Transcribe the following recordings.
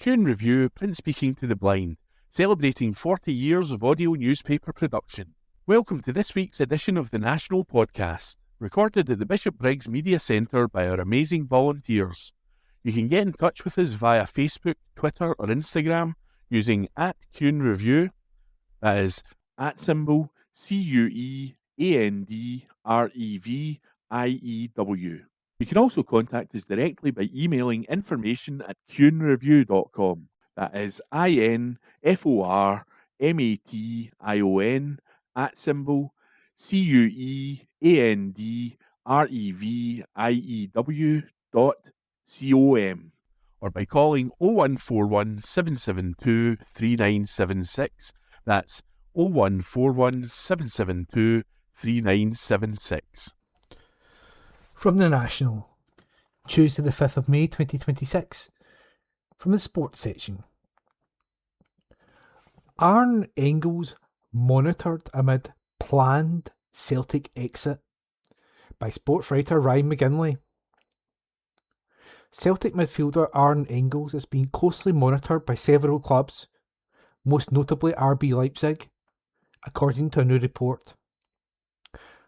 Q&A Review, print speaking to the blind, celebrating 40 years of audio newspaper production. Welcome to this week's edition of the National Podcast, recorded at the Bishop Briggs Media Centre by our amazing volunteers. You can get in touch with us via Facebook, Twitter or Instagram using @Q&A Review, that is @ CUEANDREVIEW. You can also contact us directly by emailing information@qnreview.com. That is INFORMATION @CUEANDREVIEW.com, or by calling 0141 772 3976. That's 0141 772 3976. From the National, Tuesday the 5th of May 2026, from the sports section. Arne Engels monitored amid planned Celtic exit, by sports writer Ryan McGinley. Celtic midfielder Arne Engels is being closely monitored by several clubs, most notably RB Leipzig, according to a new report.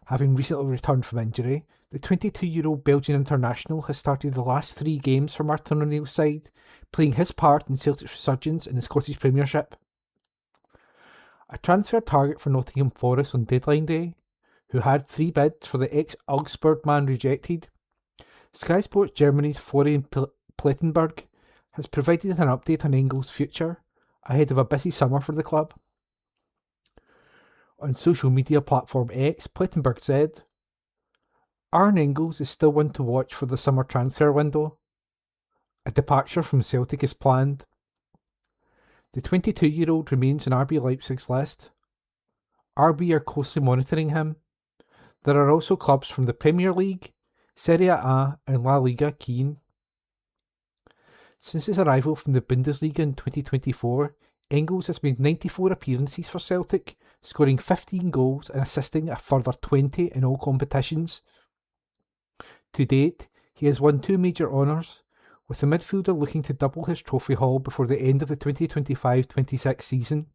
Having recently returned from injury, the 22-year-old Belgian international has started the last 3 games for Martin O'Neill's side, playing his part in Celtic's resurgence in the Scottish Premiership. A transfer target for Nottingham Forest on deadline day, who had 3 bids for the ex-Augsburg man rejected, Sky Sports Germany's Florian Plettenberg has provided an update on Engels' future ahead of a busy summer for the club. On social media platform X, Plettenberg said, "Arne Engels is still one to watch for the summer transfer window. A departure from Celtic is planned. The 22-year-old remains on RB Leipzig's list. RB are closely monitoring him. There are also clubs from the Premier League, Serie A and La Liga keen." Since his arrival from the Bundesliga in 2024, Engels has made 94 appearances for Celtic, scoring 15 goals and assisting a further 20 in all competitions. To date, he has won 2 major honours, with the midfielder looking to double his trophy haul before the end of the 2025-26 season.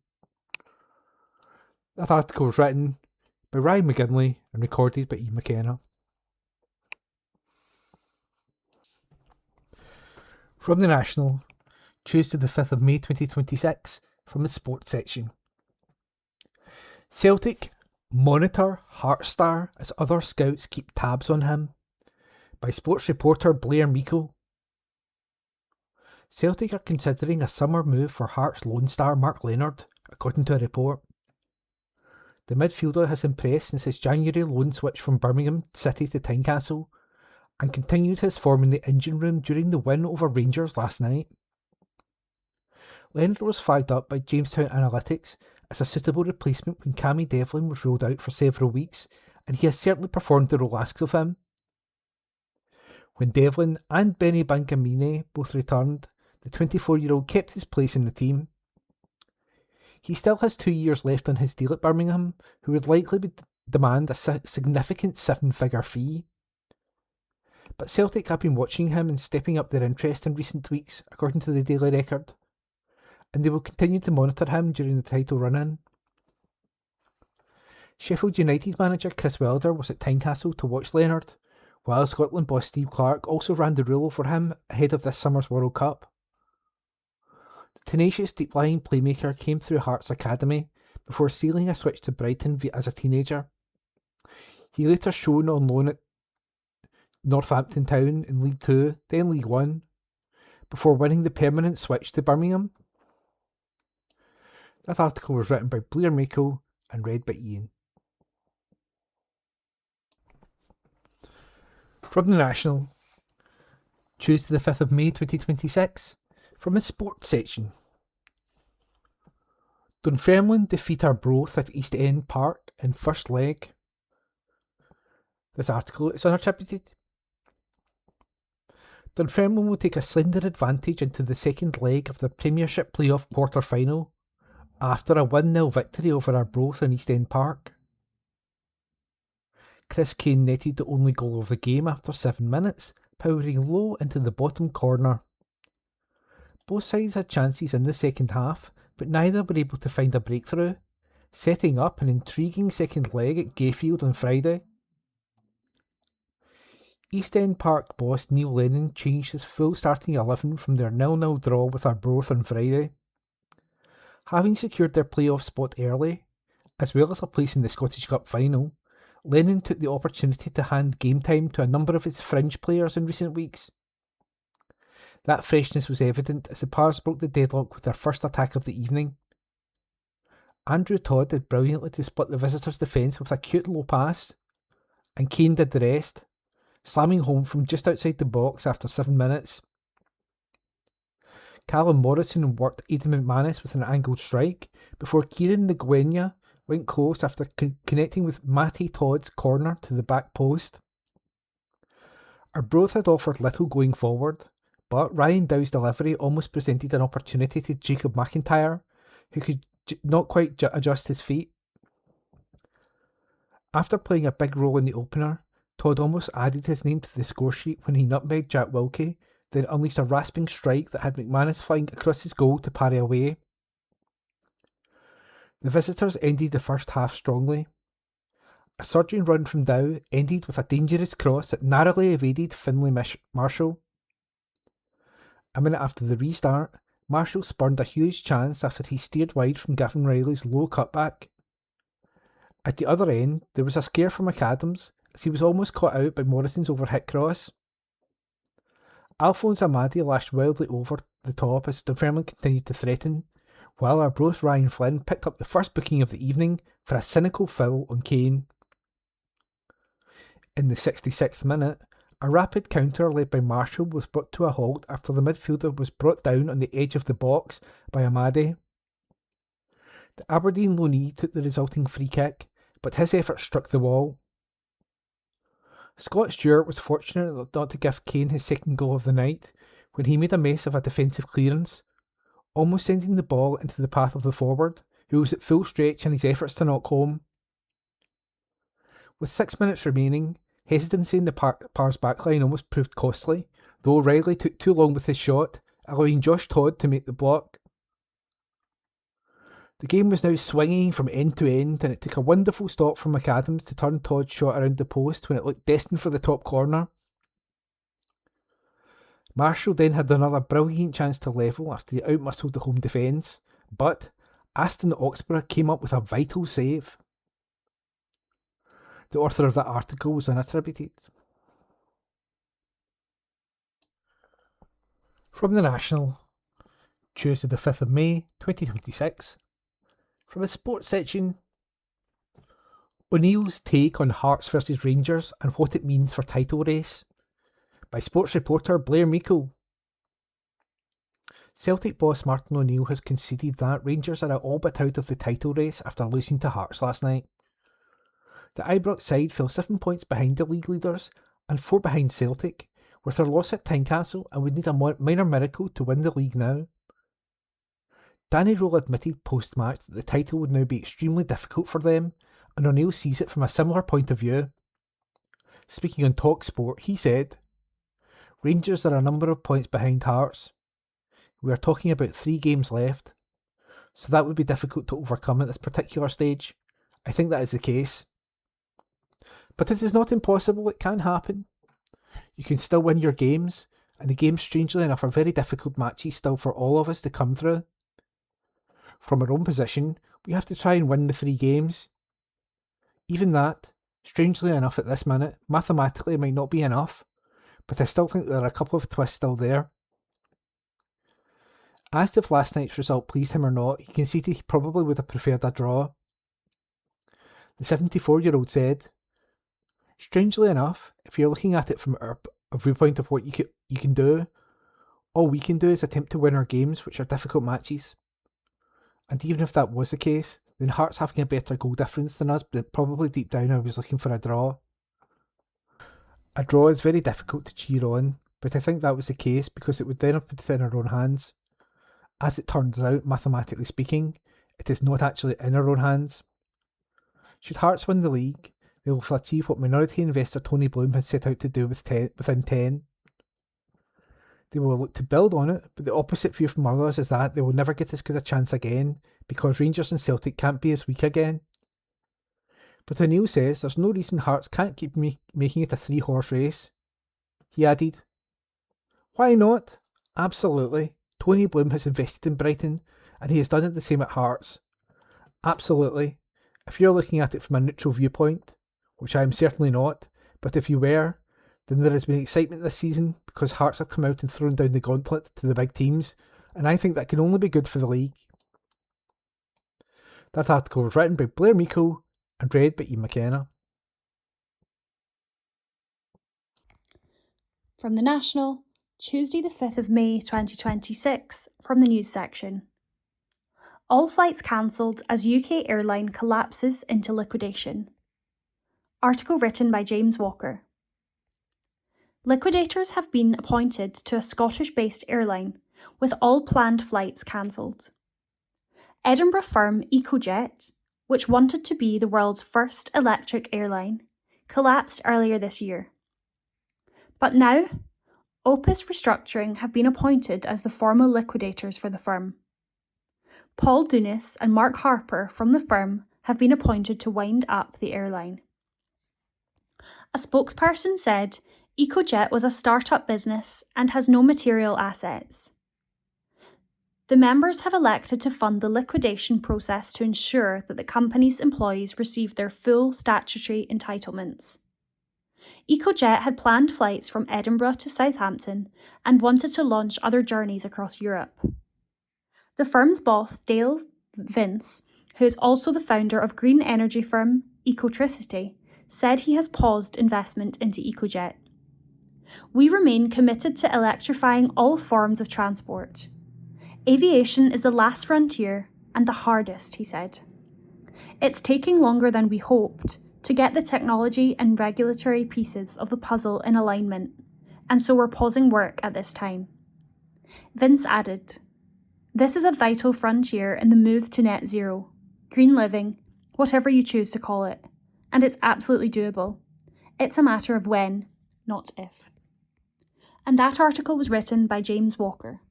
That article was written by Ryan McGinley and recorded by Ian McKenna. From the National, Tuesday the 5th of May 2026, from the sports section. Celtic monitor Hearts star as other scouts keep tabs on him, by sports reporter Blair Meikle. Celtic are considering a summer move for Hearts lone star Mark Leonard, according to a report. The midfielder has impressed since his January loan switch from Birmingham City to Tynecastle, and continued his form in the engine room during the win over Rangers last night. Leonard was flagged up by Jamestown Analytics as a suitable replacement when Cammy Devlin was ruled out for several weeks, and he has certainly performed the role asked of him. When Devlin and Benny Bankamine both returned, the 24-year-old kept his place in the team. He still has 2 years left on his deal at Birmingham, who would likely demand a significant 7-figure fee. But Celtic have been watching him and stepping up their interest in recent weeks, according to the Daily Record, and they will continue to monitor him during the title run-in. Sheffield United manager Chris Wilder was at Tynecastle to watch Leonard, while Scotland boss Steve Clarke also ran the rule for him ahead of this summer's World Cup. The tenacious deep-lying playmaker came through Hearts Academy before sealing a switch to Brighton as a teenager. He later shone on loan at Northampton Town in League 2, then League 1, before winning the permanent switch to Birmingham. That article was written by Blair Meikle and read by Ian. From the National, Tuesday the 5th of May 2026, from the sports section. Dunfermline defeat Arbroath at East End Park in first leg. This article is unattributed. Dunfermline will take a slender advantage into the second leg of the Premiership playoff quarter-final after a 1-0 victory over Arbroath in East End Park. Chris Kane netted the only goal of the game after 7 minutes, powering low into the bottom corner. Both sides had chances in the second half, but neither were able to find a breakthrough, setting up an intriguing second leg at Gayfield on Friday. East End Park boss Neil Lennon changed his full starting 11 from their 0-0 draw with Arbroath on Friday. Having secured their playoff spot early, as well as a place in the Scottish Cup final, Lennon took the opportunity to hand game time to a number of his fringe players in recent weeks. That freshness was evident as the Pars broke the deadlock with their first attack of the evening. Andrew Todd did brilliantly to split the visitors' defence with a cute low pass, and Kane did the rest, slamming home from just outside the box after 7 minutes. Callum Morrison worked Aidan McManus with an angled strike before Kieran Nguyen went close after connecting with Matty Todd's corner to the back post. Arbroath had offered little going forward, but Ryan Dow's delivery almost presented an opportunity to Jacob McIntyre, who could not quite adjust his feet. After playing a big role in the opener, Todd almost added his name to the score sheet when he nutmegged Jack Wilkie, then unleashed a rasping strike that had McManus flying across his goal to parry away. The visitors ended the first half strongly. A surging run from Dow ended with a dangerous cross that narrowly evaded Finlay Marshall. A minute after the restart, Marshall spurned a huge chance after he steered wide from Gavin Riley's low cutback. At the other end, there was a scare for McAdams as he was almost caught out by Morrison's overhit cross. Alphonse Amadi lashed wildly over the top as Dunfermline continued to threaten, while Arbroath's Ryan Flynn picked up the first booking of the evening for a cynical foul on Kane. In the 66th minute, a rapid counter led by Marshall was brought to a halt after the midfielder was brought down on the edge of the box by Amadi. The Aberdeen loanee took the resulting free kick, but his effort struck the wall. Scott Stewart was fortunate not to give Kane his second goal of the night when he made a mess of a defensive clearance, almost sending the ball into the path of the forward, who was at full stretch in his efforts to knock home. With 6 minutes remaining, hesitancy in the Pars backline almost proved costly, though Riley took too long with his shot, allowing Josh Todd to make the block. The game was now swinging from end to end, and it took a wonderful stop from McAdams to turn Todd's shot around the post when it looked destined for the top corner. Marshall then had another brilliant chance to level after he outmuscled the home defence, but Aston Oxborough came up with a vital save. The author of that article was unattributed. From the National, Tuesday the 5th of May 2026. From a sports section, O'Neill's take on Hearts vs Rangers and what it means for title race, by sports reporter Blair Meikle. Celtic boss Martin O'Neill has conceded that Rangers are all but out of the title race after losing to Hearts last night. The Ibrox side fell 7 points behind the league leaders and 4 behind Celtic, with their loss at Tynecastle, and would need a minor miracle to win the league now. Danny Röhl admitted post-match that the title would now be extremely difficult for them, and O'Neill sees it from a similar point of view. Speaking on TalkSport, he said, "Rangers are a number of points behind Hearts. We are talking about 3 games left, so that would be difficult to overcome at this particular stage. I think that is the case. But it is not impossible, it can happen. You can still win your games, and the games, strangely enough, are very difficult matches still for all of us to come through. From our own position, we have to try and win the 3 games. Even that, strangely enough at this minute, mathematically might not be enough, but I still think there are a couple of twists still there." Asked if last night's result pleased him or not, he conceded he probably would have preferred a draw. The 74-year-old said, "Strangely enough, if you're looking at it from a viewpoint of what you can do, all we can do is attempt to win our games, which are difficult matches. And even if that was the case, then Hearts having a better goal difference than us, but probably deep down I was looking for a draw. A draw is very difficult to cheer on, but I think that was the case because it would then have put it in our own hands. As it turns out, mathematically speaking, it is not actually in our own hands. Should Hearts win the league, they will achieve what minority investor Tony Bloom had set out to do within 10. They will look to build on it, but the opposite view from others is that they will never get as good a chance again because Rangers and Celtic can't be as weak again. But O'Neill says there's no reason Hearts can't keep making it a 3-horse race. He added, "Why not? Absolutely. Tony Bloom has invested in Brighton, and he has done it the same at Hearts. Absolutely. If you're looking at it from a neutral viewpoint, which I am certainly not, but if you were, then there has been excitement this season because Hearts have come out and thrown down the gauntlet to the big teams, and I think that can only be good for the league." That article was written by Blair Meikle and read by Ian McKenna. From the National, Tuesday the 5th of May 2026, from the news section. All flights cancelled as UK airline collapses into liquidation. Article written by James Walker. Liquidators have been appointed to a Scottish-based airline, with all planned flights cancelled. Edinburgh firm EcoJet, which wanted to be the world's first electric airline, collapsed earlier this year. But now, Opus Restructuring have been appointed as the formal liquidators for the firm. Paul Dunis and Mark Harper from the firm have been appointed to wind up the airline. A spokesperson said EcoJet was a start-up business and has no material assets. The members have elected to fund the liquidation process to ensure that the company's employees receive their full statutory entitlements. EcoJet had planned flights from Edinburgh to Southampton and wanted to launch other journeys across Europe. The firm's boss, Dale Vince, who is also the founder of green energy firm Ecotricity, said he has paused investment into EcoJet. "We remain committed to electrifying all forms of transport. Aviation is the last frontier and the hardest," he said. "It's taking longer than we hoped to get the technology and regulatory pieces of the puzzle in alignment, and so we're pausing work at this time." Vince added, "This is a vital frontier in the move to net zero, green living, whatever you choose to call it, and it's absolutely doable. It's a matter of when, not if." And that article was written by James Walker.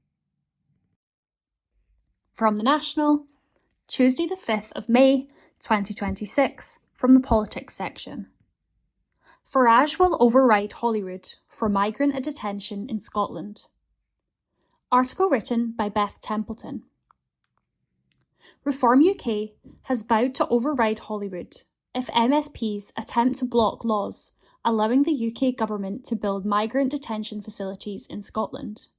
From the National, Tuesday the 5th of May 2026, from the politics section. Farage will override Holyrood for migrant at detention in Scotland. Article written by Beth Templeton. Reform UK has vowed to override Holyrood if MSPs attempt to block laws allowing the UK government to build migrant detention facilities in Scotland.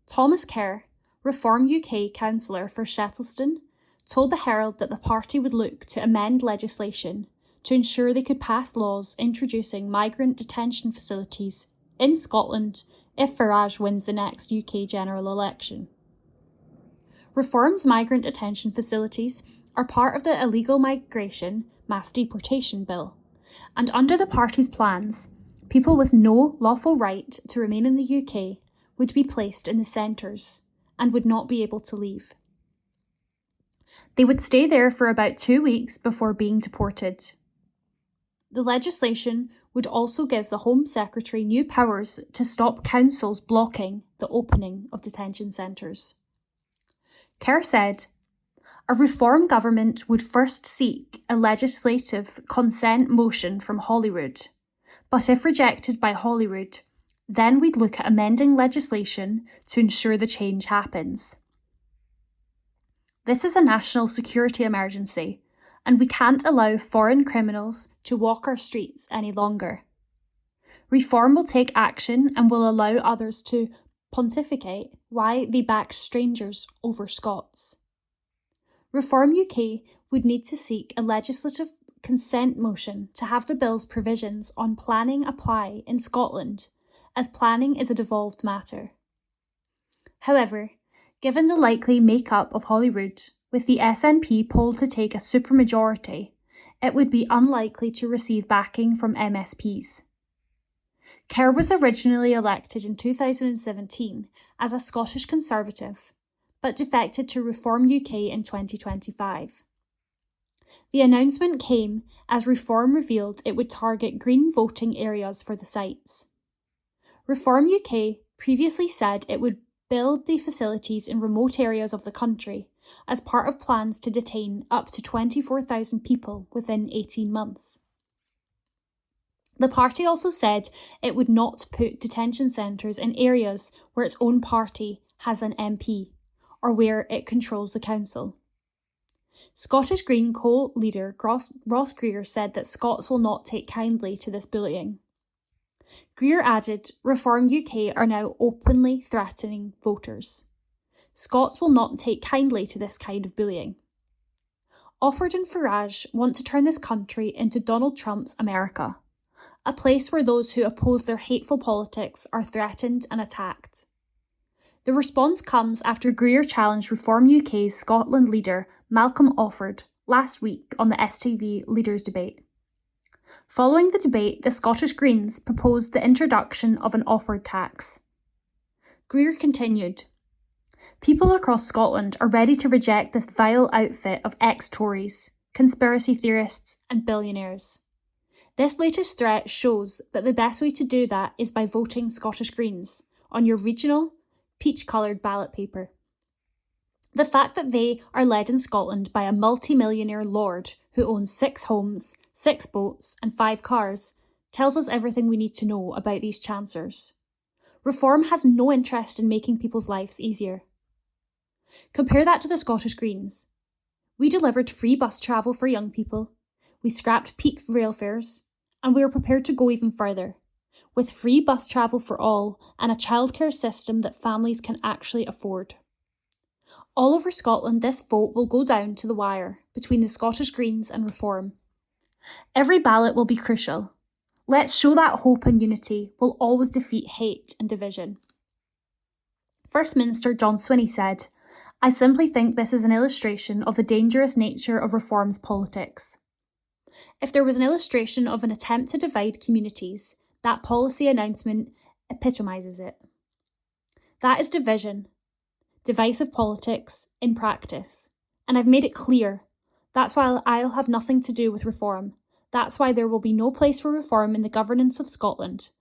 Thomas Kerr, Reform UK councillor for Shettleston, told the Herald that the party would look to amend legislation to ensure they could pass laws introducing migrant detention facilities in Scotland if Farage wins the next UK general election. Reform's migrant detention facilities are part of the Illegal Migration Mass Deportation Bill, and under the party's plans, people with no lawful right to remain in the UK would be placed in the centres and would not be able to leave. They would stay there for about 2 weeks before being deported. The legislation would also give the Home Secretary new powers to stop councils blocking the opening of detention centres. Kerr said, "A Reform government would first seek a legislative consent motion from Holyrood, but if rejected by Holyrood, then we'd look at amending legislation to ensure the change happens. This is a national security emergency, and we can't allow foreign criminals to walk our streets any longer. Reform will take action and will allow others to pontificate why they back strangers over Scots. Reform UK would need to seek a legislative consent motion to have the bill's provisions on planning apply in Scotland, as planning is a devolved matter. However, given the likely make-up of Holyrood, with the SNP polled to take a supermajority, it would be unlikely to receive backing from MSPs. Kerr was originally elected in 2017 as a Scottish Conservative, but defected to Reform UK in 2025. The announcement came as Reform revealed it would target green voting areas for the sites. Reform UK previously said it would build the facilities in remote areas of the country as part of plans to detain up to 24,000 people within 18 months. The party also said it would not put detention centres in areas where its own party has an MP or where it controls the council. Scottish Green co-leader Ross Greer said that Scots will not take kindly to this bullying. Greer added, Reform UK are now openly threatening voters. Scots will not take kindly to this kind of bullying. Offord and Farage want to turn this country into Donald Trump's America, a place where those who oppose their hateful politics are threatened and attacked. The response comes after Greer challenged Reform UK's Scotland leader Malcolm Offord last week on the STV Leaders Debate. Following the debate, the Scottish Greens proposed the introduction of an Offord tax. Greer continued, People across Scotland are ready to reject this vile outfit of ex-Tories, conspiracy theorists and billionaires. This latest threat shows that the best way to do that is by voting Scottish Greens on your regional, peach-coloured ballot paper. The fact that they are led in Scotland by a multi-millionaire lord who owns 6 homes, 6 boats and 5 cars tells us everything we need to know about these chancers. Reform has no interest in making people's lives easier. Compare that to the Scottish Greens. We delivered free bus travel for young people, we scrapped peak rail fares, and we are prepared to go even further, with free bus travel for all and a childcare system that families can actually afford. All over Scotland, this vote will go down to the wire between the Scottish Greens and Reform. Every ballot will be crucial. Let's show that hope and unity will always defeat hate and division. First Minister John Swinney said, I simply think this is an illustration of the dangerous nature of Reform's politics. If there was an illustration of an attempt to divide communities, that policy announcement epitomises it. That is division, divisive politics in practice. And I've made it clear. That's why I'll have nothing to do with Reform. That's why there will be no place for Reform in the governance of Scotland.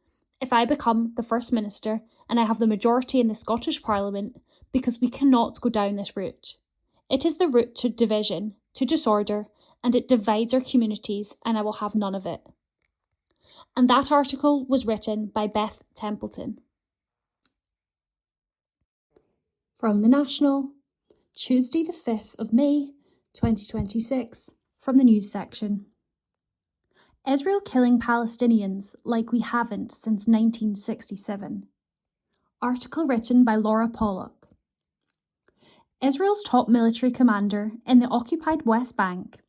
If I become the First Minister and I have the majority in the Scottish Parliament, because we cannot go down this route. It is the route to division, to disorder, and it divides our communities, and I will have none of it. And that article was written by Beth Templeton. From The National, Tuesday the 5th of May, 2026, from the news section. Israel killing Palestinians like we haven't since 1967. Article written by Laura Pollock. Israel's top military commander in the occupied West Bank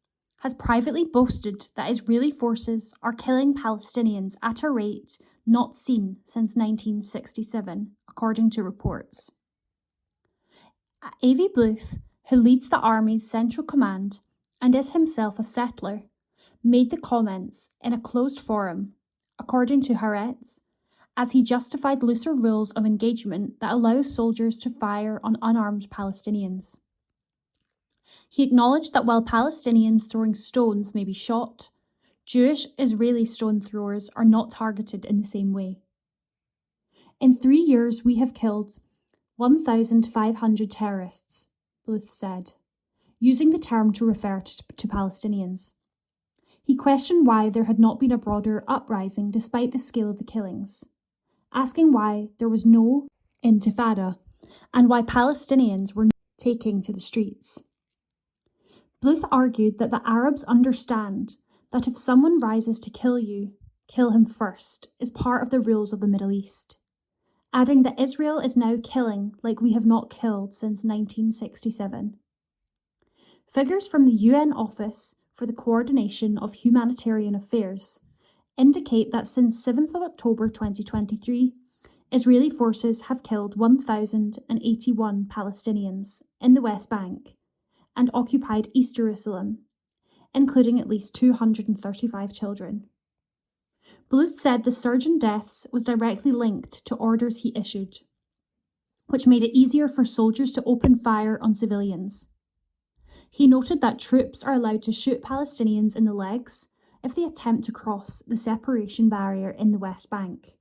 has privately boasted that Israeli forces are killing Palestinians at a rate not seen since 1967, according to reports. Avi Bluth, who leads the Army's Central Command and is himself a settler, made the comments in a closed forum, according to Haaretz, as he justified looser rules of engagement that allow soldiers to fire on unarmed Palestinians. He acknowledged that while Palestinians throwing stones may be shot, Jewish Israeli stone throwers are not targeted in the same way. In 3 years, we have killed 1,500 terrorists, Bluth said, using the term to refer to Palestinians. He questioned why there had not been a broader uprising despite the scale of the killings, asking why there was no intifada and why Palestinians were not taking to the streets. Bluth argued that the Arabs understand that if someone rises to kill you, kill him first is part of the rules of the Middle East, adding that Israel is now killing like we have not killed since 1967. Figures from the UN Office for the Coordination of Humanitarian Affairs indicate that since 7th of October 2023, Israeli forces have killed 1,081 Palestinians in the West Bank and occupied East Jerusalem, including at least 235 children. Bluth said the surge in deaths was directly linked to orders he issued, which made it easier for soldiers to open fire on civilians. He noted that troops are allowed to shoot Palestinians in the legs if they attempt to cross the separation barrier in the West Bank,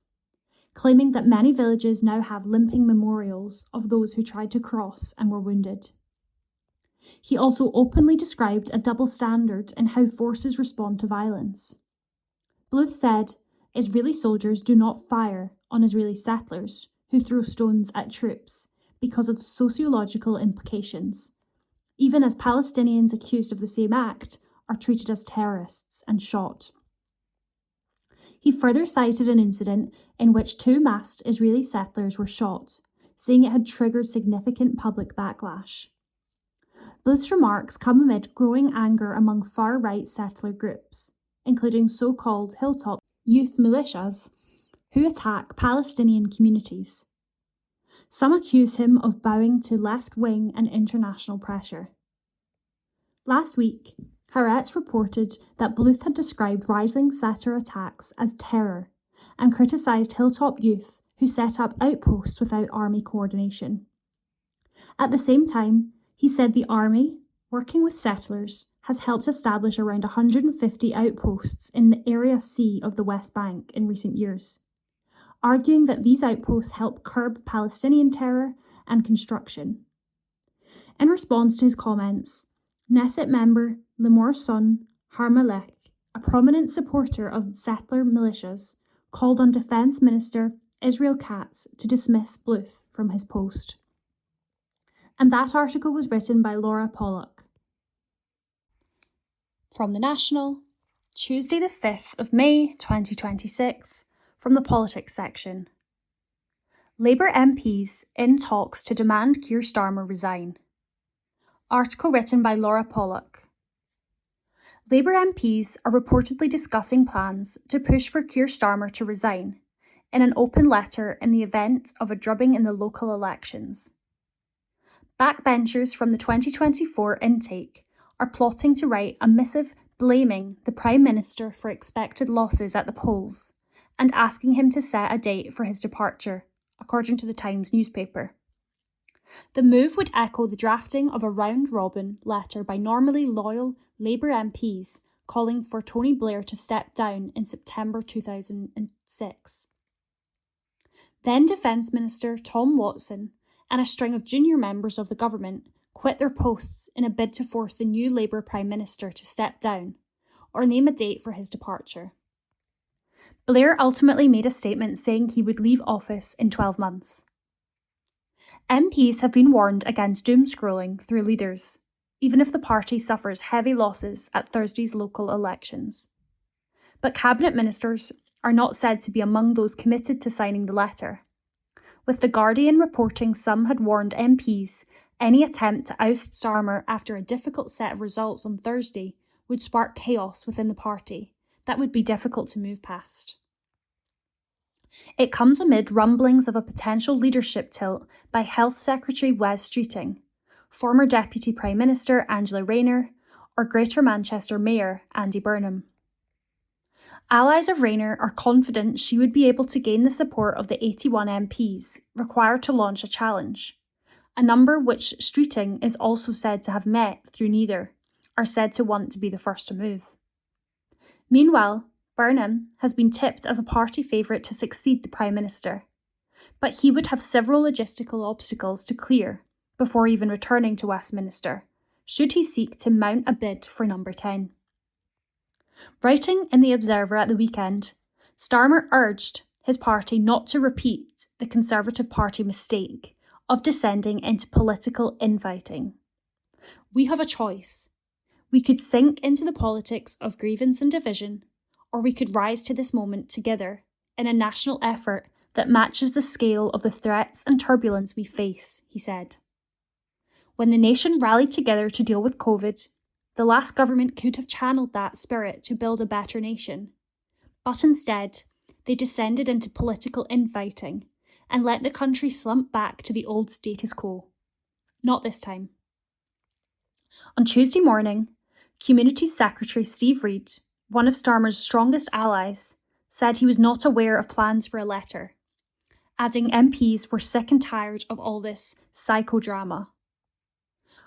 claiming that many villages now have limping memorials of those who tried to cross and were wounded. He also openly described a double standard in how forces respond to violence. Bluth said, Israeli soldiers do not fire on Israeli settlers who throw stones at troops because of sociological implications, even as Palestinians accused of the same act are treated as terrorists and shot. He further cited an incident in which 2 masked Israeli settlers were shot, saying it had triggered significant public backlash. Bluth's remarks come amid growing anger among far-right settler groups, including so-called hilltop youth militias, who attack Palestinian communities. Some accuse him of bowing to left-wing and international pressure. Last week, Haaretz reported that Bluth had described rising settler attacks as terror and criticised hilltop youth who set up outposts without army coordination. At the same time, he said the army, working with settlers, has helped establish around 150 outposts in the Area C of the West Bank in recent years, arguing that these outposts help curb Palestinian terror and construction. In response to his comments, Knesset member Linor's son, Harmalek, a prominent supporter of settler militias, called on Defence Minister Israel Katz to dismiss Bluth from his post. And that article was written by Laura Pollock. From The National, Tuesday the 5th of May 2026, from the Politics section. Labour MPs in talks to demand Keir Starmer resign. Article written by Laura Pollock. Labour MPs are reportedly discussing plans to push for Keir Starmer to resign in an open letter in the event of a drubbing in the local elections. Backbenchers from the 2024 intake are plotting to write a missive blaming the Prime Minister for expected losses at the polls and asking him to set a date for his departure, according to the Times newspaper. The move would echo the drafting of a round-robin letter by normally loyal Labour MPs calling for Tony Blair to step down in September 2006. Then Defence Minister Tom Watson and a string of junior members of the government quit their posts in a bid to force the new Labour Prime Minister to step down or name a date for his departure. Blair ultimately made a statement saying he would leave office in 12 months. MPs have been warned against doom-scrolling through leaders, even if the party suffers heavy losses at Thursday's local elections. But cabinet ministers are not said to be among those committed to signing the letter, with The Guardian reporting some had warned MPs any attempt to oust Starmer after a difficult set of results on Thursday would spark chaos within the party that would be difficult to move past. It comes amid rumblings of a potential leadership tilt by Health Secretary Wes Streeting, former Deputy Prime Minister Angela Rayner, or Greater Manchester Mayor Andy Burnham. Allies of Rayner are confident she would be able to gain the support of the 81 MPs required to launch a challenge, a number which Streeting is also said to have met through neither, are said to want to be the first to move. Meanwhile, Burnham has been tipped as a party favourite to succeed the Prime Minister, but he would have several logistical obstacles to clear before even returning to Westminster, should he seek to mount a bid for number 10. Writing in The Observer at the weekend, Starmer urged his party not to repeat the Conservative Party mistake of descending into political infighting. We have a choice. We could sink into the politics of grievance and division, or we could rise to this moment together in a national effort that matches the scale of the threats and turbulence we face, he said. When the nation rallied together to deal with COVID, the last government could have channeled that spirit to build a better nation. But instead, they descended into political infighting and let the country slump back to the old status quo. Not this time. On Tuesday morning, Communities Secretary Steve Reid, one of Starmer's strongest allies, said he was not aware of plans for a letter, adding MPs were sick and tired of all this psychodrama.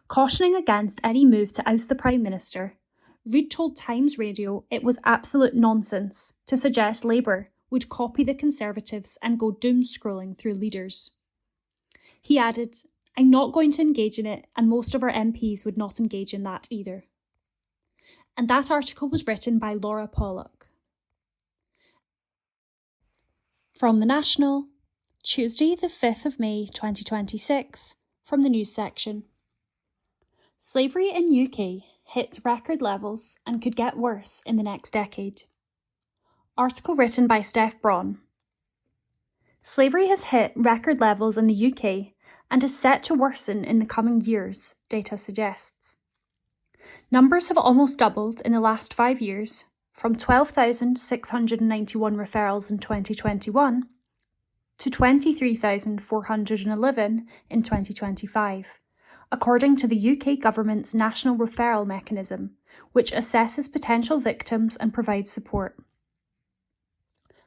Cautioning against any move to oust the Prime Minister, Reid told Times Radio it was absolute nonsense to suggest Labour would copy the Conservatives and go doom-scrolling through leaders. He added, "I'm not going to engage in it, and most of our MPs would not engage in that either." And that article was written by Laura Pollock. From The National, Tuesday the 5th of May 2026, from the news section. Slavery in UK hits record levels and could get worse in the next decade. Article written by Steph Braun. Slavery has hit record levels in the UK and is set to worsen in the coming years, data suggests. Numbers have almost doubled in the last 5 years, from 12,691 referrals in 2021 to 23,411 in 2025, according to the UK government's National Referral Mechanism, which assesses potential victims and provides support.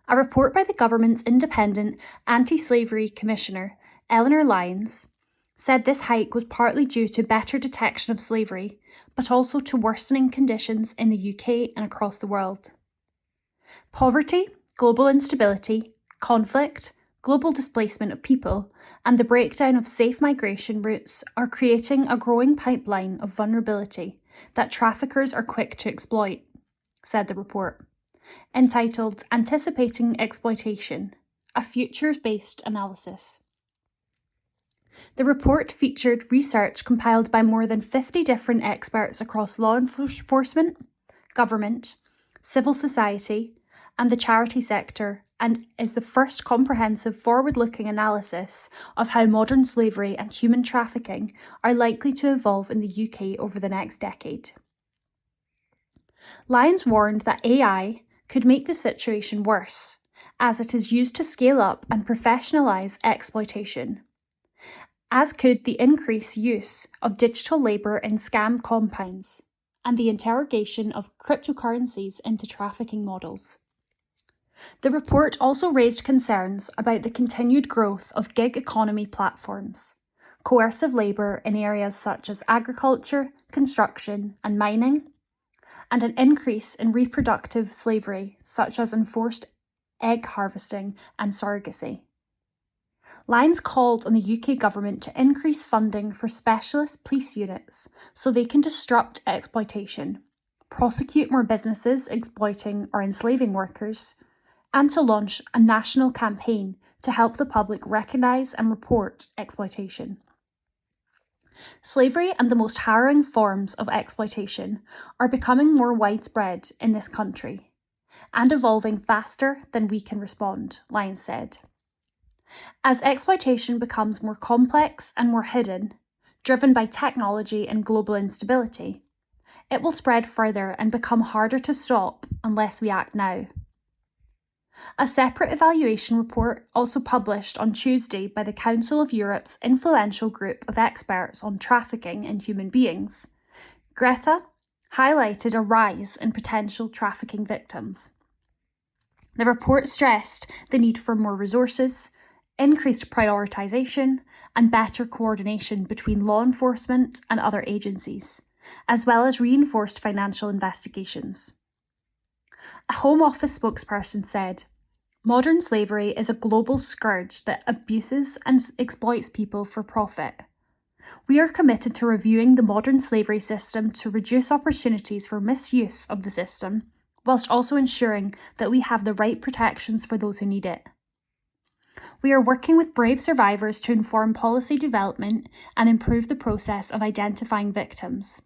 A report by the government's independent anti-slavery commissioner, Eleanor Lyons, said this hike was partly due to better detection of slavery, but also to worsening conditions in the UK and across the world. Poverty, global instability, conflict, global displacement of people, and the breakdown of safe migration routes are creating a growing pipeline of vulnerability that traffickers are quick to exploit, said the report, entitled Anticipating Exploitation, a Futures-Based Analysis. The report featured research compiled by more than 50 different experts across law enforcement, government, civil society, and the charity sector, and is the first comprehensive forward-looking analysis of how modern slavery and human trafficking are likely to evolve in the UK over the next decade. Lyons warned that AI could make the situation worse, as it is used to scale up and professionalise exploitation, as could the increased use of digital labour in scam compounds and the interrogation of cryptocurrencies into trafficking models. The report also raised concerns about the continued growth of gig economy platforms, coercive labour in areas such as agriculture, construction and mining, and an increase in reproductive slavery such as enforced egg harvesting and surrogacy. Lyons called on the UK government to increase funding for specialist police units so they can disrupt exploitation, prosecute more businesses exploiting or enslaving workers, and to launch a national campaign to help the public recognise and report exploitation. Slavery and the most harrowing forms of exploitation are becoming more widespread in this country and evolving faster than we can respond, Lyons said. As exploitation becomes more complex and more hidden, driven by technology and global instability, it will spread further and become harder to stop unless we act now. A separate evaluation report, also published on Tuesday by the Council of Europe's influential group of experts on trafficking in human beings, Greta, highlighted a rise in potential trafficking victims. The report stressed the need for more resources, increased prioritisation, and better coordination between law enforcement and other agencies, as well as reinforced financial investigations. A Home Office spokesperson said, "Modern slavery is a global scourge that abuses and exploits people for profit. We are committed to reviewing the modern slavery system to reduce opportunities for misuse of the system, whilst also ensuring that we have the right protections for those who need it. We are working with brave survivors to inform policy development and improve the process of identifying victims.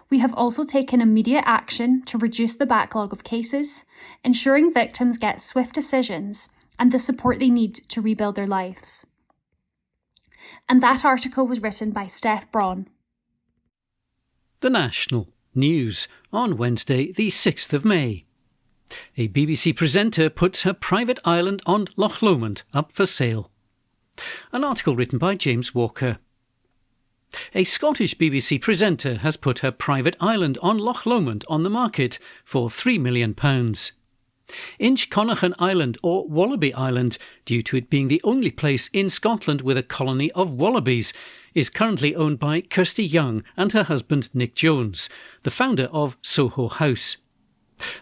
We have also taken immediate action to reduce the backlog of cases, ensuring victims get swift decisions and the support they need to rebuild their lives." And that article was written by Steph Braun. The National News on Wednesday the 6th of May. A BBC presenter puts her private island on Loch Lomond up for sale. An article written by James Walker. A Scottish BBC presenter has put her private island on Loch Lomond on the market for £3 million. Inchconachan Island, or Wallaby Island, due to it being the only place in Scotland with a colony of wallabies, is currently owned by Kirsty Young and her husband Nick Jones, the founder of Soho House.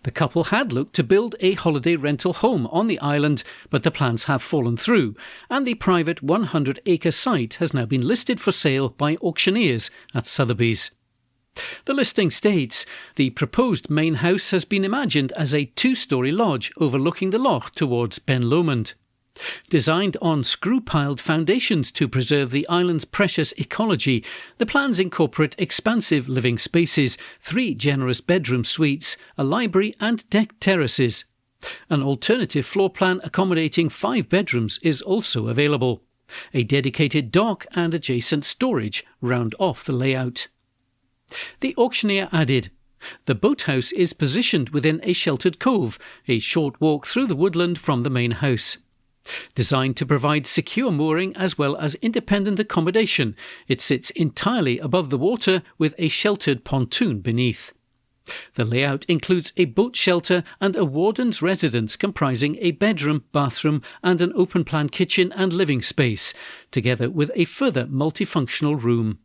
The couple had looked to build a holiday rental home on the island, but the plans have fallen through, and the private 100-acre site has now been listed for sale by auctioneers at Sotheby's. The listing states, the proposed main house has been imagined as a 2-storey lodge overlooking the loch towards Ben Lomond. Designed on screw-piled foundations to preserve the island's precious ecology, the plans incorporate expansive living spaces, 3 generous bedroom suites, a library and decked terraces. An alternative floor plan accommodating 5 bedrooms is also available. A dedicated dock and adjacent storage round off the layout. The auctioneer added, "The boathouse is positioned within a sheltered cove, a short walk through the woodland from the main house. Designed to provide secure mooring as well as independent accommodation, it sits entirely above the water with a sheltered pontoon beneath. The layout includes a boat shelter and a warden's residence comprising a bedroom, bathroom and an open-plan kitchen and living space, together with a further multifunctional room.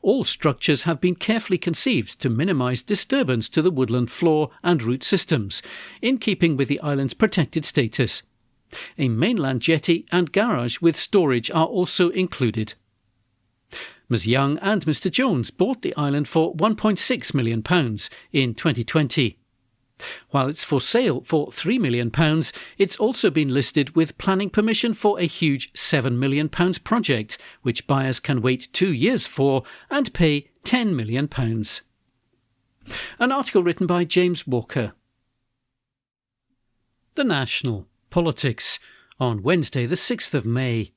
All structures have been carefully conceived to minimise disturbance to the woodland floor and root systems, in keeping with the island's protected status. A mainland jetty and garage with storage are also included." Ms Young and Mr Jones bought the island for £1.6 million in 2020. While it's for sale for £3 million, it's also been listed with planning permission for a huge £7 million project, which buyers can wait 2 years for and pay £10 million. An article written by James Walker. The National. Politics, on Wednesday the 6th of May.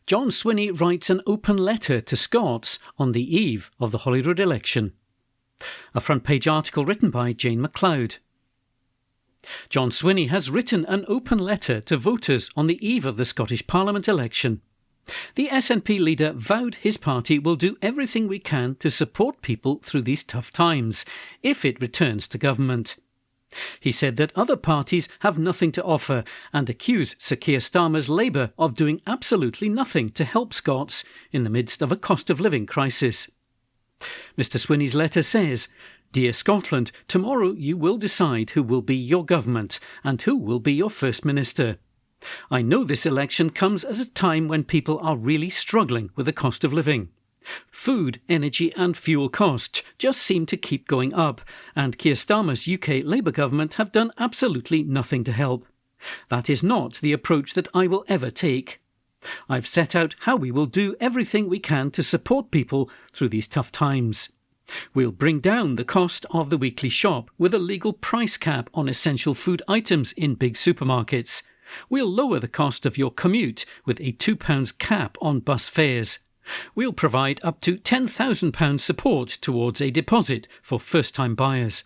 John Swinney writes an open letter to Scots on the eve of the Holyrood election. A front-page article written by Jane MacLeod. John Swinney has written an open letter to voters on the eve of the Scottish Parliament election. The SNP leader vowed his party will do everything we can to support people through these tough times, if it returns to government. He said that other parties have nothing to offer and accused Sir Keir Starmer's Labour of doing absolutely nothing to help Scots in the midst of a cost of living crisis. Mr Swinney's letter says, "Dear Scotland, tomorrow you will decide who will be your government and who will be your First Minister. I know this election comes at a time when people are really struggling with the cost of living. Food, energy and fuel costs just seem to keep going up, and Keir Starmer's UK Labour government have done absolutely nothing to help. That is not the approach that I will ever take. I've set out how we will do everything we can to support people through these tough times. We'll bring down the cost of the weekly shop with a legal price cap on essential food items in big supermarkets. We'll lower the cost of your commute with a £2 cap on bus fares. We'll provide up to £10,000 support towards a deposit for first-time buyers.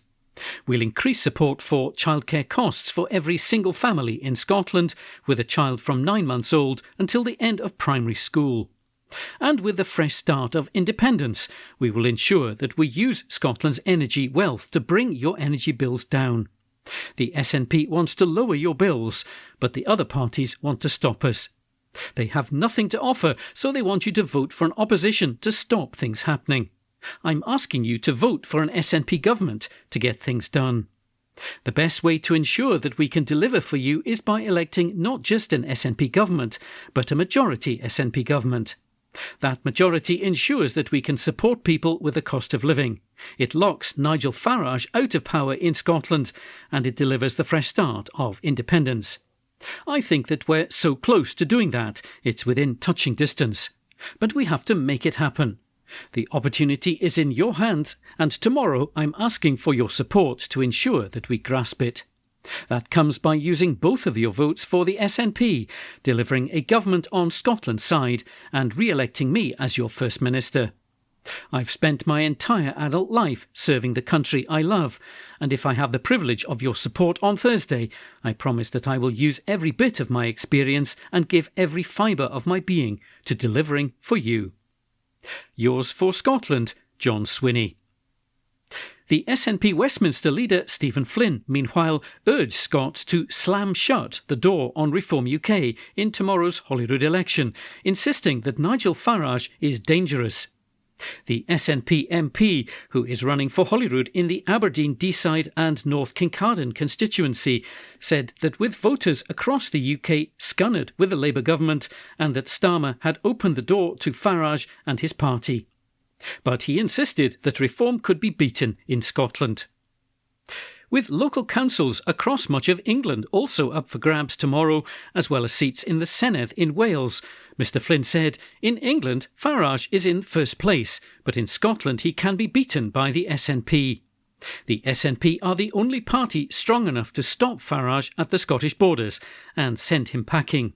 We'll increase support for childcare costs for every single family in Scotland with a child from 9 months old until the end of primary school. And with the fresh start of independence, we will ensure that we use Scotland's energy wealth to bring your energy bills down. The SNP wants to lower your bills, but the other parties want to stop us. They have nothing to offer, so they want you to vote for an opposition to stop things happening. I'm asking you to vote for an SNP government to get things done. The best way to ensure that we can deliver for you is by electing not just an SNP government, but a majority SNP government. That majority ensures that we can support people with the cost of living. It locks Nigel Farage out of power in Scotland, and it delivers the fresh start of independence. I think that we're so close to doing that, it's within touching distance. But we have to make it happen. The opportunity is in your hands, and tomorrow I'm asking for your support to ensure that we grasp it. That comes by using both of your votes for the SNP, delivering a government on Scotland's side, and re-electing me as your First Minister. I've spent my entire adult life serving the country I love, and if I have the privilege of your support on Thursday, I promise that I will use every bit of my experience and give every fibre of my being to delivering for you. Yours for Scotland, John Swinney." The SNP Westminster leader Stephen Flynn, meanwhile, urged Scots to slam shut the door on Reform UK in tomorrow's Holyrood election, insisting that Nigel Farage is dangerous. The SNP MP, who is running for Holyrood in the Aberdeen, Deeside and North Kincardine constituency, said that with voters across the UK scunnered with the Labour government and that Starmer had opened the door to Farage and his party. But he insisted that reform could be beaten in Scotland. With local councils across much of England also up for grabs tomorrow, as well as seats in the Senedd in Wales, Mr Flynn said, in England, Farage is in first place, but in Scotland he can be beaten by the SNP. The SNP are the only party strong enough to stop Farage at the Scottish borders and send him packing.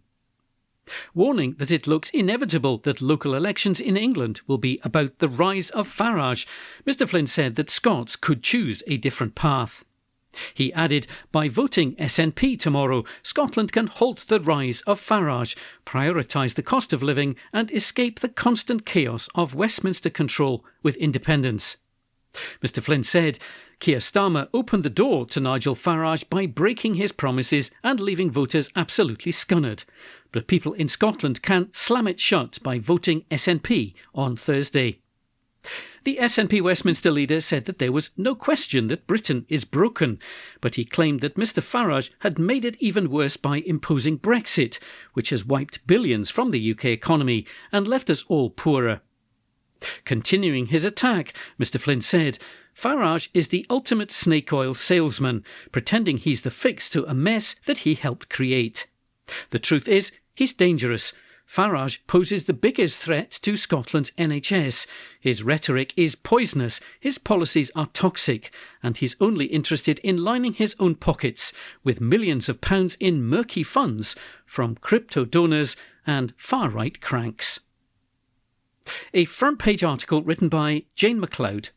Warning that it looks inevitable that local elections in England will be about the rise of Farage, Mr Flynn said that Scots could choose a different path. He added, by voting SNP tomorrow, Scotland can halt the rise of Farage, prioritise the cost of living and escape the constant chaos of Westminster control with independence. Mr Flynn said, Keir Starmer opened the door to Nigel Farage by breaking his promises and leaving voters absolutely scunnered. But people in Scotland can slam it shut by voting SNP on Thursday. The SNP Westminster leader said that there was no question that Britain is broken, but he claimed that Mr Farage had made it even worse by imposing Brexit, which has wiped billions from the UK economy and left us all poorer. Continuing his attack, Mr Flynn said, Farage is the ultimate snake oil salesman, pretending he's the fix to a mess that he helped create. The truth is, he's dangerous. Farage poses the biggest threat to Scotland's NHS. His rhetoric is poisonous, his policies are toxic, and he's only interested in lining his own pockets with millions of pounds in murky funds from crypto donors and far-right cranks. A front-page article written by Jane MacLeod.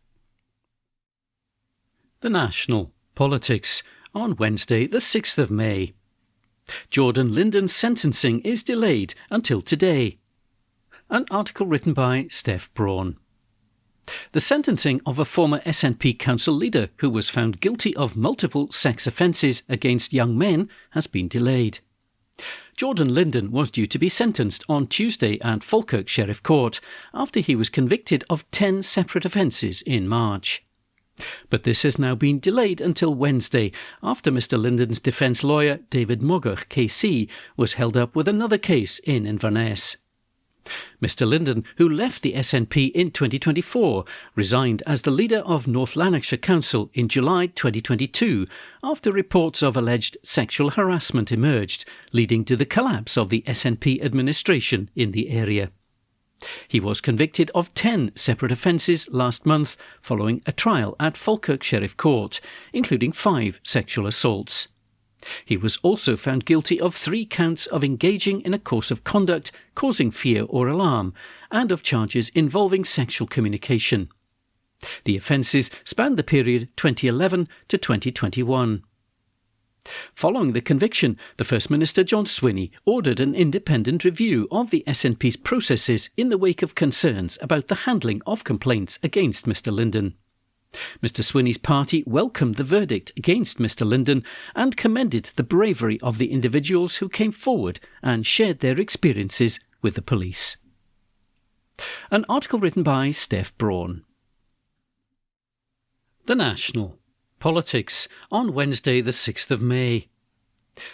The National Politics on Wednesday, the 6th of May. Jordan Linden's sentencing is delayed until today. An article written by Steph Braun. The sentencing of a former SNP council leader who was found guilty of multiple sex offences against young men has been delayed. Jordan Linden was due to be sentenced on Tuesday at Falkirk Sheriff Court after he was convicted of 10 separate offences in March. But this has now been delayed until Wednesday after Mr Linden's defence lawyer David Mogach KC was held up with another case in Inverness. Mr Linden, who left the SNP in 2024, resigned as the leader of North Lanarkshire Council in July 2022 after reports of alleged sexual harassment emerged, leading to the collapse of the SNP administration in the area. He was convicted of 10 separate offences last month following a trial at Falkirk Sheriff Court, including 5 sexual assaults. He was also found guilty of 3 counts of engaging in a course of conduct causing fear or alarm, and of charges involving sexual communication. The offences spanned the period 2011 to 2021. Following the conviction, the First Minister John Swinney ordered an independent review of the SNP's processes in the wake of concerns about the handling of complaints against Mr Linden. Mr Swinney's party welcomed the verdict against Mr Linden and commended the bravery of the individuals who came forward and shared their experiences with the police. An article written by Steph Braun. The National Politics on Wednesday the 6th of May.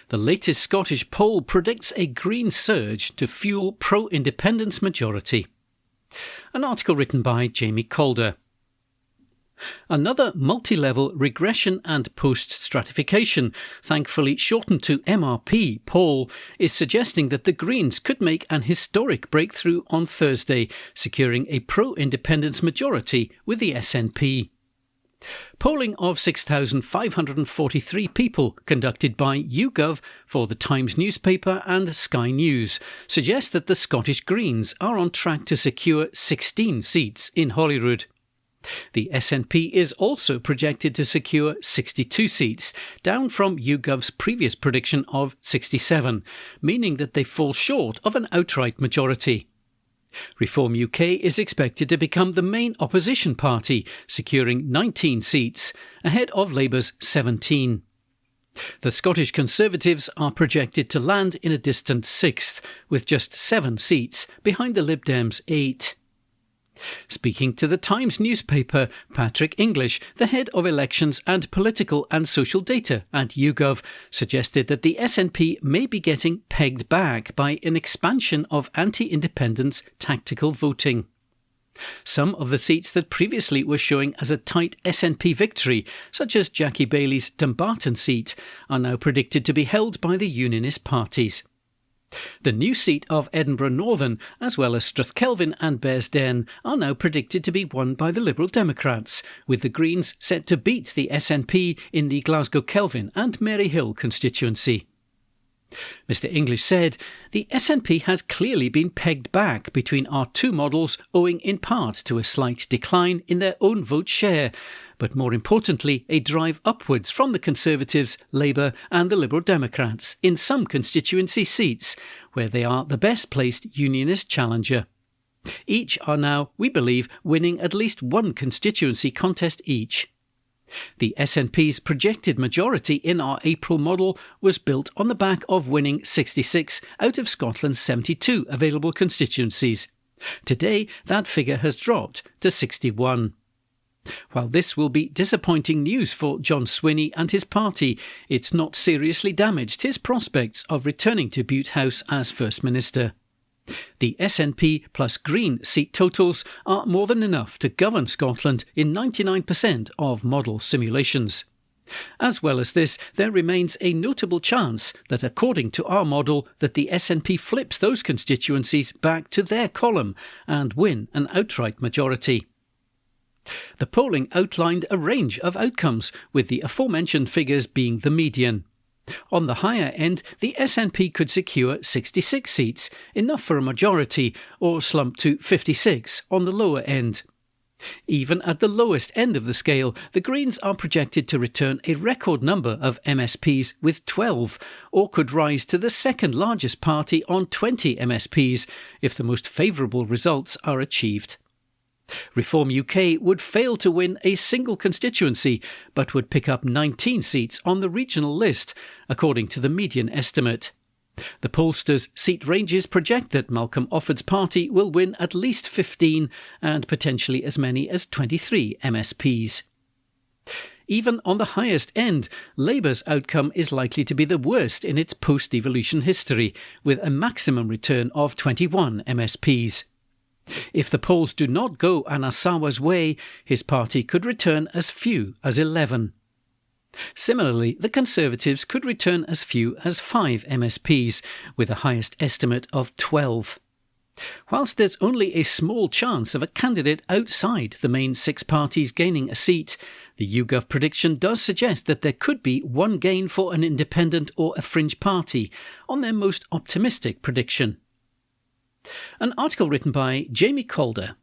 The latest Scottish poll predicts a Green surge to fuel pro-independence majority. An article written by Jamie Calder. Another multi-level regression and post-stratification, thankfully shortened to MRP, poll is suggesting that the Greens could make an historic breakthrough on Thursday, securing a pro-independence majority with the SNP. Polling of 6,543 people conducted by YouGov for the Times newspaper and Sky News suggests that the Scottish Greens are on track to secure 16 seats in Holyrood. The SNP is also projected to secure 62 seats, down from YouGov's previous prediction of 67, meaning that they fall short of an outright majority. Reform UK is expected to become the main opposition party, securing 19 seats, ahead of Labour's 17. The Scottish Conservatives are projected to land in a distant 6th, with just 7 seats, behind the Lib Dems' 8. Speaking to the Times newspaper, Patrick English, the head of elections and political and social data at YouGov, suggested that the SNP may be getting pegged back by an expansion of anti-independence tactical voting. Some of the seats that previously were showing as a tight SNP victory, such as Jackie Bailey's Dumbarton seat, are now predicted to be held by the Unionist parties. The new seat of Edinburgh Northern, as well as Strathkelvin and Bearsden, are now predicted to be won by the Liberal Democrats, with the Greens set to beat the SNP in the Glasgow Kelvin and Maryhill constituency. Mr English said, "The SNP has clearly been pegged back between our two models owing in part to a slight decline in their own vote share, but more importantly a drive upwards from the Conservatives, Labour and the Liberal Democrats in some constituency seats, where they are the best placed Unionist challenger. Each are now, we believe, winning at least one constituency contest each. The SNP's projected majority in our April model was built on the back of winning 66 out of Scotland's 72 available constituencies. Today, that figure has dropped to 61. While this will be disappointing news for John Swinney and his party, it's not seriously damaged his prospects of returning to Bute House as First Minister. The SNP plus Green seat totals are more than enough to govern Scotland in 99% of model simulations. As well as this, there remains a notable chance that, according to our model, that the SNP flips those constituencies back to their column and win an outright majority. The polling outlined a range of outcomes, with the aforementioned figures being the median. On the higher end, the SNP could secure 66 seats, enough for a majority, or slump to 56 on the lower end. Even at the lowest end of the scale, the Greens are projected to return a record number of MSPs with 12, or could rise to the second largest party on 20 MSPs if the most favourable results are achieved. Reform UK would fail to win a single constituency, but would pick up 19 seats on the regional list, according to the median estimate. The pollsters' seat ranges project that Malcolm Offord's party will win at least 15 and potentially as many as 23 MSPs. Even on the highest end, Labour's outcome is likely to be the worst in its post-devolution history, with a maximum return of 21 MSPs. If the polls do not go Anasawa's way, his party could return as few as 11. Similarly, the Conservatives could return as few as 5 MSPs, with the highest estimate of 12. Whilst there's only a small chance of a candidate outside the main 6 parties gaining a seat, the YouGov prediction does suggest that there could be one gain for an independent or a fringe party, on their most optimistic prediction. An article written by Jamie Calder.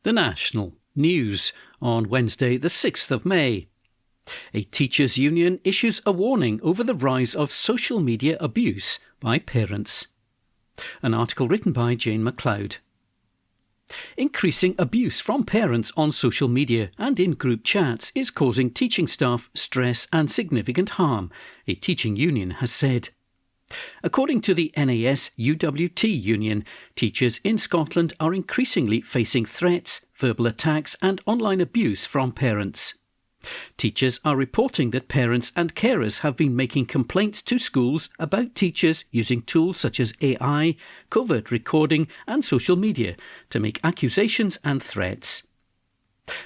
The National News on Wednesday the 6th of May. A teachers' union issues a warning over the rise of social media abuse by parents. An article written by Jane MacLeod. Increasing abuse from parents on social media and in group chats is causing teaching staff stress and significant harm, a teaching union has said. According to the NAS UWT union, teachers in Scotland are increasingly facing threats, verbal attacks and online abuse from parents. Teachers are reporting that parents and carers have been making complaints to schools about teachers using tools such as AI, covert recording and social media to make accusations and threats.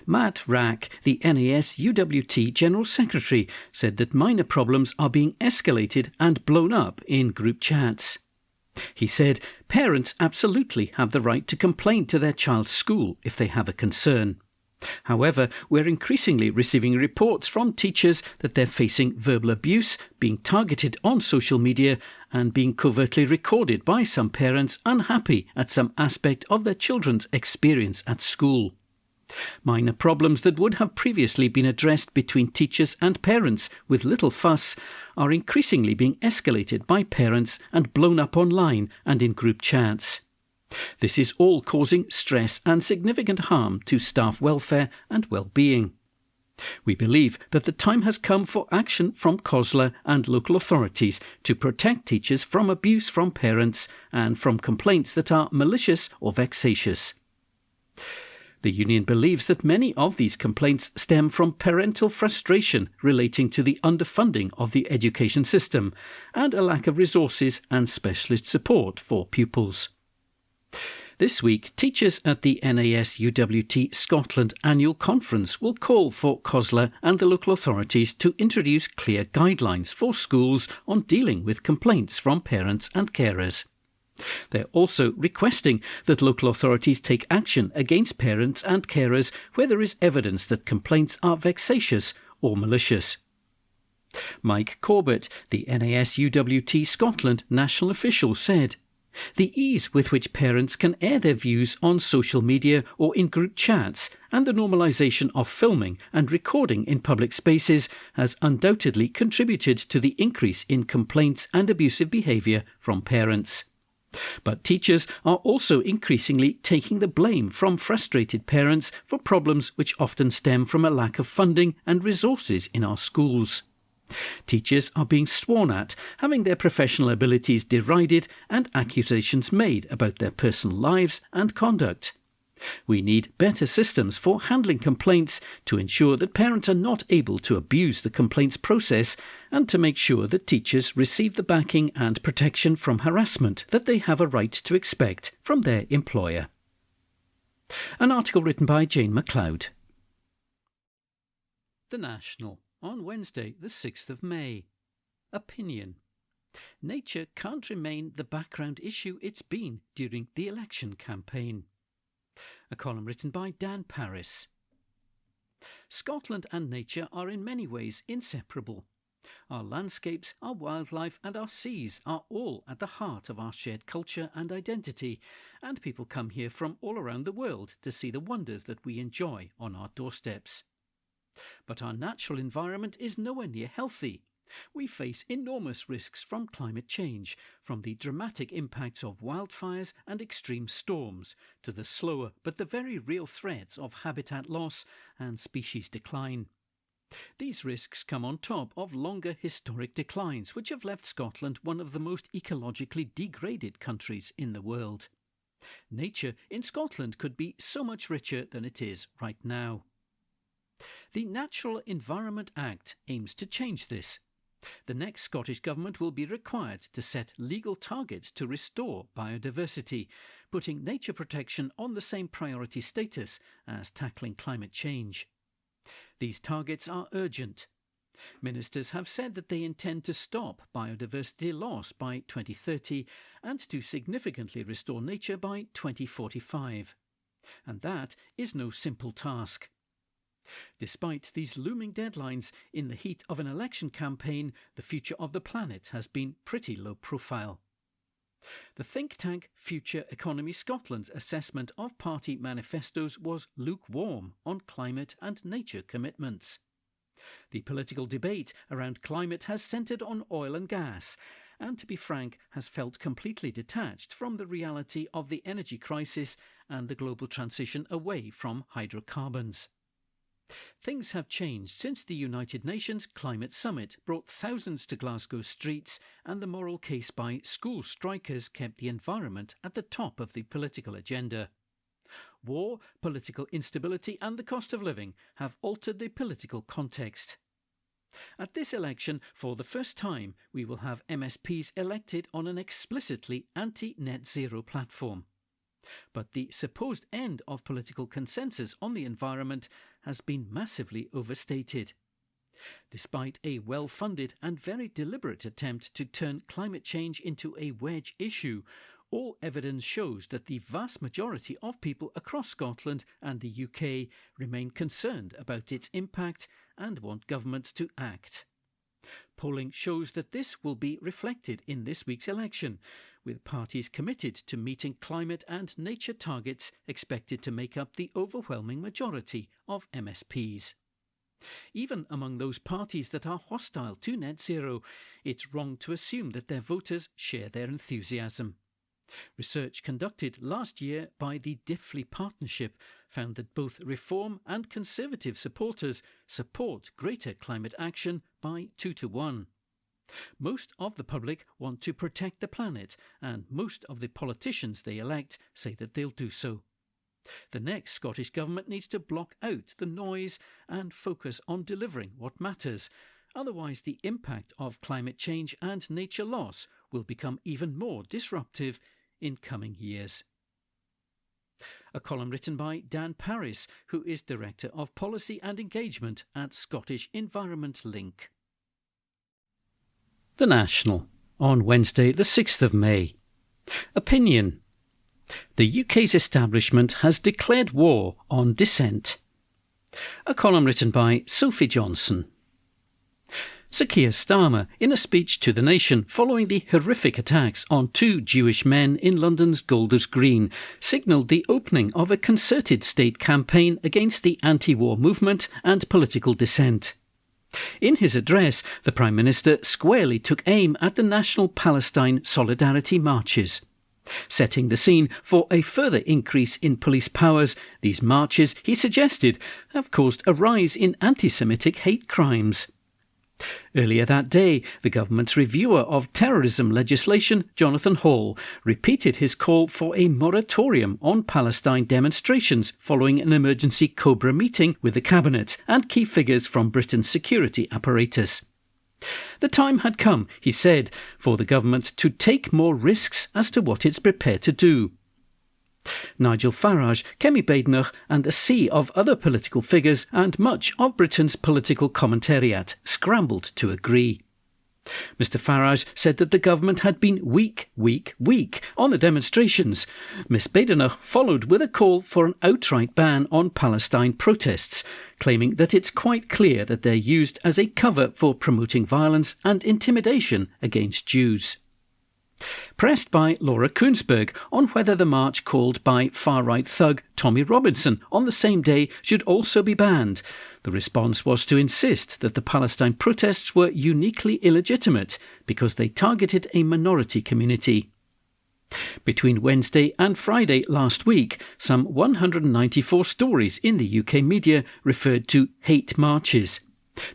Matt Rack, the NAS UWT General Secretary, said that minor problems are being escalated and blown up in group chats. He said parents absolutely have the right to complain to their child's school if they have a concern. However, we're increasingly receiving reports from teachers that they're facing verbal abuse, being targeted on social media and being covertly recorded by some parents unhappy at some aspect of their children's experience at school. Minor problems that would have previously been addressed between teachers and parents with little fuss are increasingly being escalated by parents and blown up online and in group chats. This is all causing stress and significant harm to staff welfare and well-being. We believe that the time has come for action from COSLA and local authorities to protect teachers from abuse from parents and from complaints that are malicious or vexatious. The union believes that many of these complaints stem from parental frustration relating to the underfunding of the education system and a lack of resources and specialist support for pupils. This week, teachers at the NAS UWT Scotland annual conference will call for COSLA and the local authorities to introduce clear guidelines for schools on dealing with complaints from parents and carers. They're also requesting that local authorities take action against parents and carers where there is evidence that complaints are vexatious or malicious. Mike Corbett, the NAS UWT Scotland national official, said, "The ease with which parents can air their views on social media or in group chats and the normalisation of filming and recording in public spaces has undoubtedly contributed to the increase in complaints and abusive behaviour from parents. But teachers are also increasingly taking the blame from frustrated parents for problems which often stem from a lack of funding and resources in our schools. Teachers are being sworn at, having their professional abilities derided and accusations made about their personal lives and conduct. We need better systems for handling complaints to ensure that parents are not able to abuse the complaints process and to make sure that teachers receive the backing and protection from harassment that they have a right to expect from their employer." An article written by Jane MacLeod. The National on Wednesday the 6th of May. Opinion. Nature can't remain the background issue it's been during the election campaign. A column written by Dan Paris. Scotland and nature are in many ways inseparable. Our landscapes, our wildlife and our seas are all at the heart of our shared culture and identity, and people come here from all around the world to see the wonders that we enjoy on our doorsteps. But our natural environment is nowhere near healthy. We face enormous risks from climate change, from the dramatic impacts of wildfires and extreme storms, to the slower but the very real threats of habitat loss and species decline. These risks come on top of longer historic declines, which have left Scotland one of the most ecologically degraded countries in the world. Nature in Scotland could be so much richer than it is right now. The Natural Environment Act aims to change this. The next Scottish Government will be required to set legal targets to restore biodiversity, putting nature protection on the same priority status as tackling climate change. These targets are urgent. Ministers have said that they intend to stop biodiversity loss by 2030 and to significantly restore nature by 2045. And that is no simple task. Despite these looming deadlines, in the heat of an election campaign, the future of the planet has been pretty low profile. The think tank Future Economy Scotland's assessment of party manifestos was lukewarm on climate and nature commitments. The political debate around climate has centred on oil and gas, and to be frank, has felt completely detached from the reality of the energy crisis and the global transition away from hydrocarbons. Things have changed since the United Nations Climate Summit brought thousands to Glasgow streets and the moral case by school strikers kept the environment at the top of the political agenda. War, political instability and the cost of living have altered the political context. At this election, for the first time, we will have MSPs elected on an explicitly anti-net zero platform. But the supposed end of political consensus on the environment has been massively overstated. Despite a well-funded and very deliberate attempt to turn climate change into a wedge issue, all evidence shows that the vast majority of people across Scotland and the UK remain concerned about its impact and want governments to act. Polling shows that this will be reflected in this week's election, with parties committed to meeting climate and nature targets expected to make up the overwhelming majority of MSPs. Even among those parties that are hostile to net zero, it's wrong to assume that their voters share their enthusiasm. Research conducted last year by the Diffley Partnership found that both Reform and Conservative supporters support greater climate action by 2-1. Most of the public want to protect the planet, and most of the politicians they elect say that they'll do so. The next Scottish Government needs to block out the noise and focus on delivering what matters. Otherwise, the impact of climate change and nature loss will become even more disruptive in coming years. A column written by Dan Paris, who is Director of Policy and Engagement at Scottish Environment Link. The National, on Wednesday the 6th of May. Opinion. The UK's establishment has declared war on dissent. A column written by Sophie Johnson. Sir Keir Starmer, in a speech to the nation following the horrific attacks on 2 Jewish men in London's Golders Green, signalled the opening of a concerted state campaign against the anti-war movement and political dissent. In his address, the Prime Minister squarely took aim at the national Palestine solidarity marches. Setting the scene for a further increase in police powers, these marches, he suggested, have caused a rise in anti-Semitic hate crimes. Earlier that day, the government's reviewer of terrorism legislation, Jonathan Hall, repeated his call for a moratorium on Palestine demonstrations following an emergency Cobra meeting with the Cabinet and key figures from Britain's security apparatus. The time had come, he said, for the government to take more risks as to what it's prepared to do. Nigel Farage, Kemi Badenoch and a sea of other political figures and much of Britain's political commentariat scrambled to agree. Mr Farage said that the government had been weak on the demonstrations. Miss Badenoch followed with a call for an outright ban on Palestine protests, claiming that it's quite clear that they're used as a cover for promoting violence and intimidation against Jews. Pressed by Laura Koonsberg on whether the march called by far-right thug Tommy Robinson on the same day should also be banned, the response was to insist that the Palestine protests were uniquely illegitimate because they targeted a minority community. Between Wednesday and Friday last week, some 194 stories in the UK media referred to hate marches.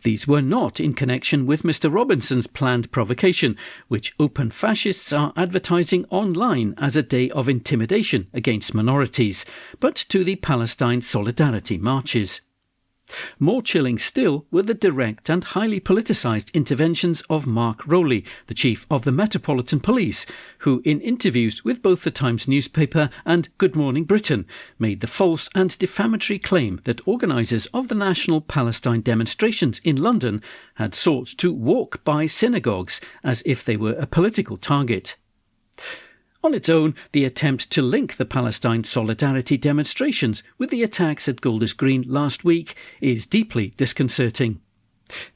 These were not in connection with Mr Robinson's planned provocation, which open fascists are advertising online as a day of intimidation against minorities, but to the Palestine solidarity marches. More chilling still were the direct and highly politicised interventions of Mark Rowley, the chief of the Metropolitan Police, who in interviews with both the Times newspaper and Good Morning Britain made the false and defamatory claim that organisers of the national Palestine demonstrations in London had sought to walk by synagogues as if they were a political target. On its own, the attempt to link the Palestine solidarity demonstrations with the attacks at Golders Green last week is deeply disconcerting.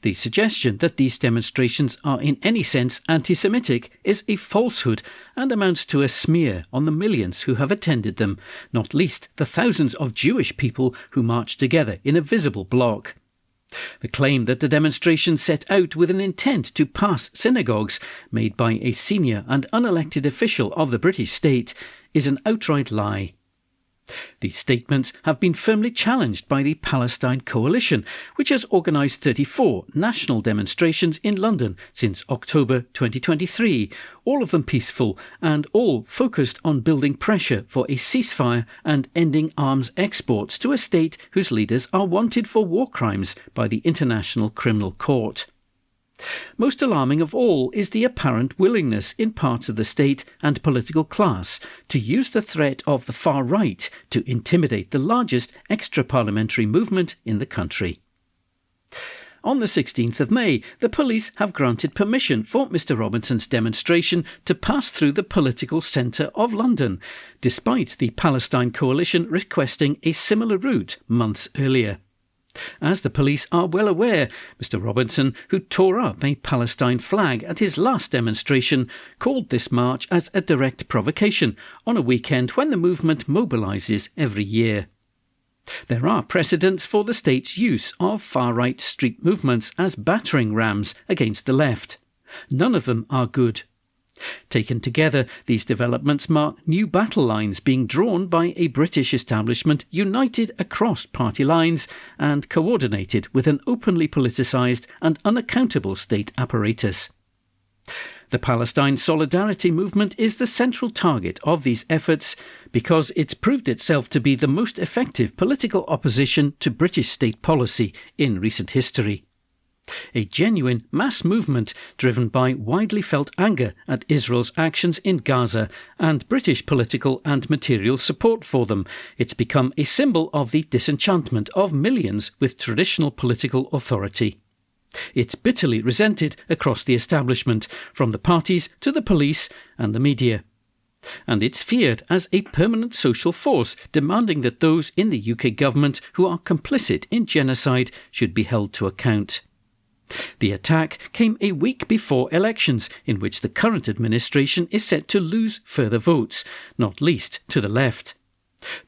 The suggestion that these demonstrations are in any sense anti-Semitic is a falsehood and amounts to a smear on the millions who have attended them, not least the thousands of Jewish people who marched together in a visible bloc. The claim that the demonstration set out with an intent to pass synagogues, made by a senior and unelected official of the British state, is an outright lie. These statements have been firmly challenged by the Palestine Coalition, which has organised 34 national demonstrations in London since October 2023, all of them peaceful and all focused on building pressure for a ceasefire and ending arms exports to a state whose leaders are wanted for war crimes by the International Criminal Court. Most alarming of all is the apparent willingness in parts of the state and political class to use the threat of the far right to intimidate the largest extra-parliamentary movement in the country. On the 16th of May, the police have granted permission for Mr Robinson's demonstration to pass through the political centre of London, despite the Palestine Coalition requesting a similar route months earlier. As the police are well aware, Mr Robinson, who tore up a Palestine flag at his last demonstration, called this march as a direct provocation on a weekend when the movement mobilises every year. There are precedents for the state's use of far-right street movements as battering rams against the left. None of them are good. Taken together, these developments mark new battle lines being drawn by a British establishment united across party lines and coordinated with an openly politicised and unaccountable state apparatus. The Palestine Solidarity Movement is the central target of these efforts because it's proved itself to be the most effective political opposition to British state policy in recent history. A genuine mass movement driven by widely felt anger at Israel's actions in Gaza and British political and material support for them, it's become a symbol of the disenchantment of millions with traditional political authority. It's bitterly resented across the establishment, from the parties to the police and the media. And it's feared as a permanent social force, demanding that those in the UK government who are complicit in genocide should be held to account. The attack came a week before elections, in which the current administration is set to lose further votes, not least to the left.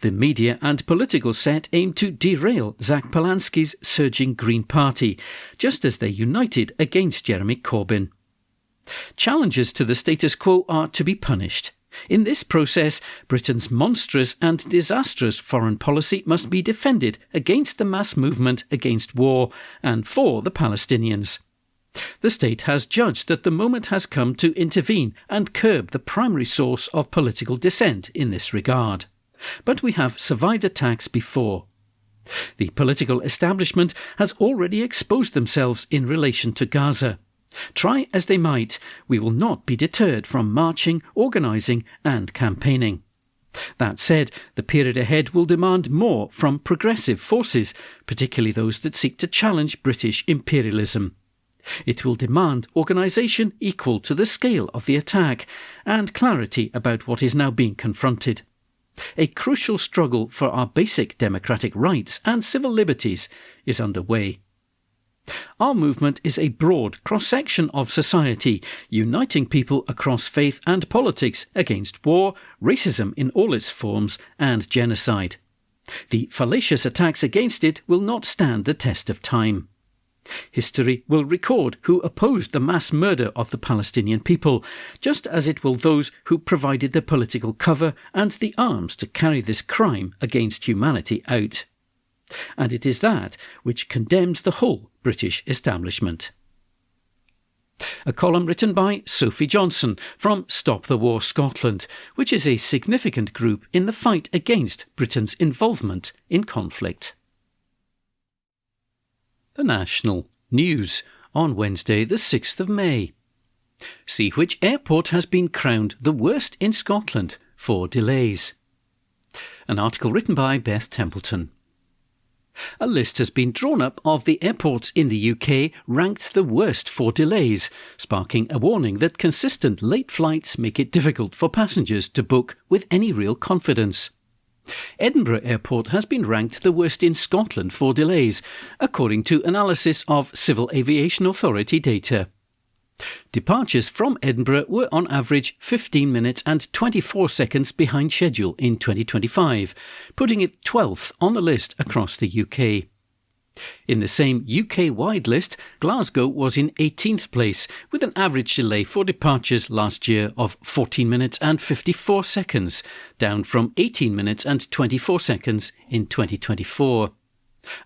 The media and political set aim to derail Zach Polanski's surging Green Party, just as they united against Jeremy Corbyn. Challenges to the status quo are to be punished. In this process, Britain's monstrous and disastrous foreign policy must be defended against the mass movement against war and for the Palestinians. The state has judged that the moment has come to intervene and curb the primary source of political dissent in this regard. But we have survived attacks before. The political establishment has already exposed themselves in relation to Gaza. Try as they might, we will not be deterred from marching, organising and campaigning. That said, the period ahead will demand more from progressive forces, particularly those that seek to challenge British imperialism. It will demand organisation equal to the scale of the attack and clarity about what is now being confronted. A crucial struggle for our basic democratic rights and civil liberties is underway. Our movement is a broad cross-section of society, uniting people across faith and politics against war, racism in all its forms, and genocide. The fallacious attacks against it will not stand the test of time. History will record who opposed the mass murder of the Palestinian people, just as it will those who provided the political cover and the arms to carry this crime against humanity out. And it is that which condemns the whole British establishment. A column written by Sophie Johnson from Stop the War Scotland, which is a significant group in the fight against Britain's involvement in conflict. The National News on Wednesday the 6th of May. See which airport has been crowned the worst in Scotland for delays. An article written by Beth Templeton. A list has been drawn up of the airports in the UK ranked the worst for delays, sparking a warning that consistent late flights make it difficult for passengers to book with any real confidence. Edinburgh Airport has been ranked the worst in Scotland for delays, according to analysis of Civil Aviation Authority data. Departures from Edinburgh were on average 15 minutes and 24 seconds behind schedule in 2025, putting it 12th on the list across the UK. In the same UK-wide list, Glasgow was in 18th place, with an average delay for departures last year of 14 minutes and 54 seconds, down from 18 minutes and 24 seconds in 2024.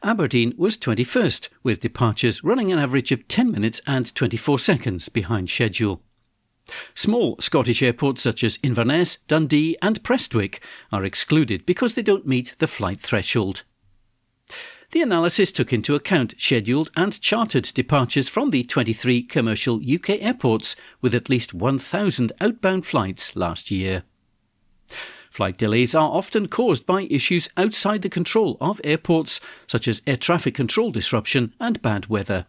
Aberdeen was 21st, with departures running an average of 10 minutes and 24 seconds behind schedule. Small Scottish airports such as Inverness, Dundee and Prestwick are excluded because they don't meet the flight threshold. The analysis took into account scheduled and chartered departures from the 23 commercial UK airports with at least 1,000 outbound flights last year. Flight delays are often caused by issues outside the control of airports, such as air traffic control disruption and bad weather.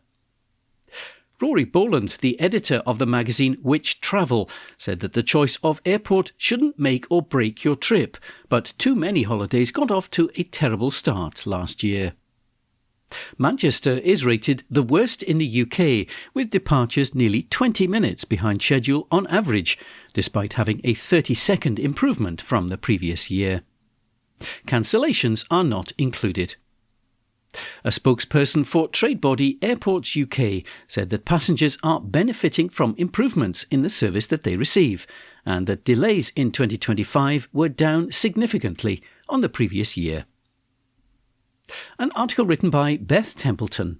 Rory Boland, the editor of the magazine Which Travel, said that the choice of airport shouldn't make or break your trip, but too many holidays got off to a terrible start last year. Manchester is rated the worst in the UK, with departures nearly 20 minutes behind schedule on average, despite having a 30-second improvement from the previous year. Cancellations are not included. A spokesperson for trade body Airports UK said that passengers are benefiting from improvements in the service that they receive, and that delays in 2025 were down significantly on the previous year. An article written by Beth Templeton.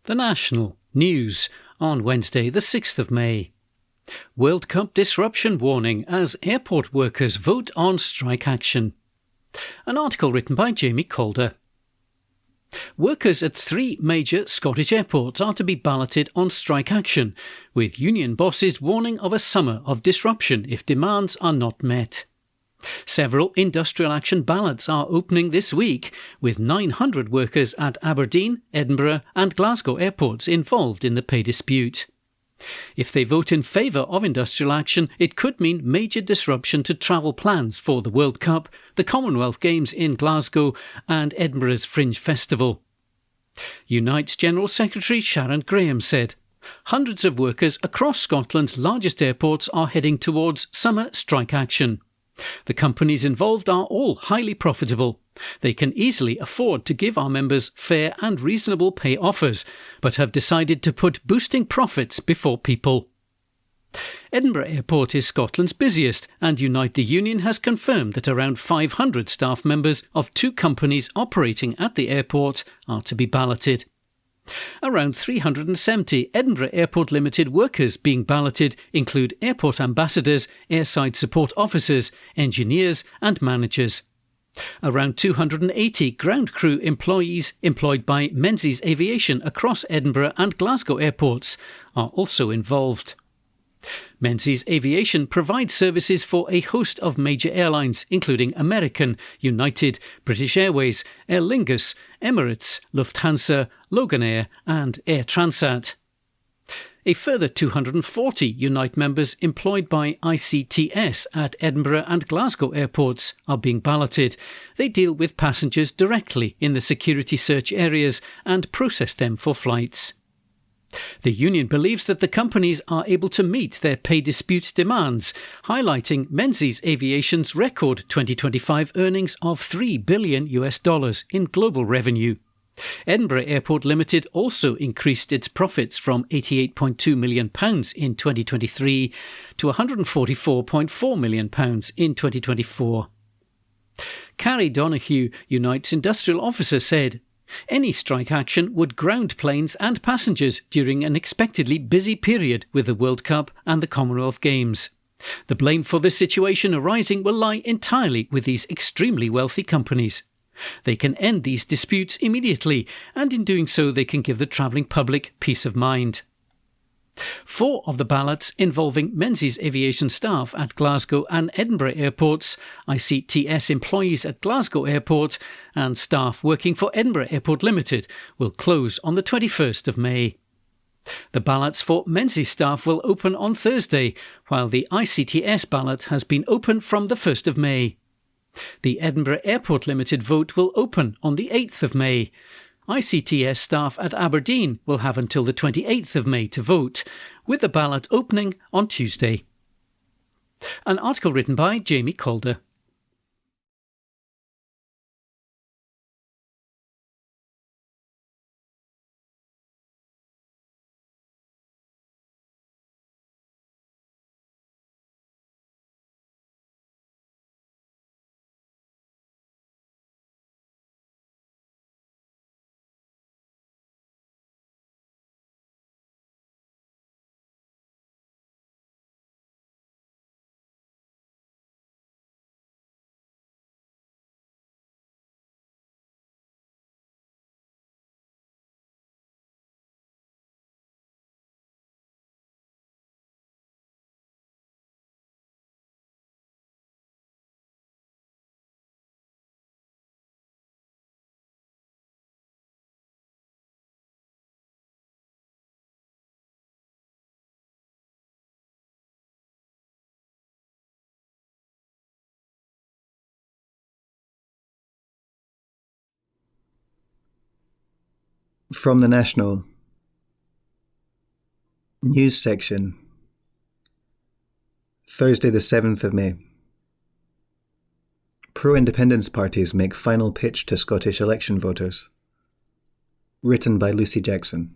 The National News on Wednesday the 6th of May. World Cup disruption warning as airport workers vote on strike action. An article written by Jamie Calder. Workers at 3 major Scottish airports are to be balloted on strike action, with union bosses warning of a summer of disruption if demands are not met. Several industrial action ballots are opening this week, with 900 workers at Aberdeen, Edinburgh and Glasgow airports involved in the pay dispute. If they vote in favour of industrial action, it could mean major disruption to travel plans for the World Cup, the Commonwealth Games in Glasgow and Edinburgh's Fringe Festival. Unite's General Secretary Sharon Graham said, "Hundreds of workers across Scotland's largest airports are heading towards summer strike action. The companies involved are all highly profitable. They can easily afford to give our members fair and reasonable pay offers, but have decided to put boosting profits before people." Edinburgh Airport is Scotland's busiest, and Unite the Union has confirmed that around 500 staff members of 2 companies operating at the airport are to be balloted. Around 370 Edinburgh Airport Limited workers being balloted include airport ambassadors, airside support officers, engineers and managers. Around 280 ground crew employees employed by Menzies Aviation across Edinburgh and Glasgow airports are also involved. Menzies Aviation provides services for a host of major airlines, including American, United, British Airways, Aer Lingus, Emirates, Lufthansa, Loganair and Air Transat. A further 240 Unite members employed by ICTS at Edinburgh and Glasgow airports are being balloted. They deal with passengers directly in the security search areas and process them for flights. The union believes that the companies are able to meet their pay dispute demands, highlighting Menzies Aviation's record 2025 earnings of $3 billion in global revenue. Edinburgh Airport Limited also increased its profits from £88.2 million in 2023 to £144.4 million in 2024. Carrie Donoghue, Unite's industrial officer, said, "Any strike action would ground planes and passengers during an expectedly busy period with the World Cup and the Commonwealth Games. The blame for this situation arising will lie entirely with these extremely wealthy companies. They can end these disputes immediately, and in doing so they can give the travelling public peace of mind." 4 of the ballots involving Menzies Aviation staff at Glasgow and Edinburgh airports, ICTS employees at Glasgow Airport and staff working for Edinburgh Airport Limited will close on the 21st of May. The ballots for Menzies staff will open on Thursday, while the ICTS ballot has been open from the 1st of May. The Edinburgh Airport Limited vote will open on the 8th of May. ICTS staff at Aberdeen will have until the 28th of May to vote, with the ballot opening on Tuesday. An article written by Jamie Calder. From the National News section, Thursday the 7th of May. Pro-independence parties make final pitch to Scottish election voters. Written by Lucy Jackson.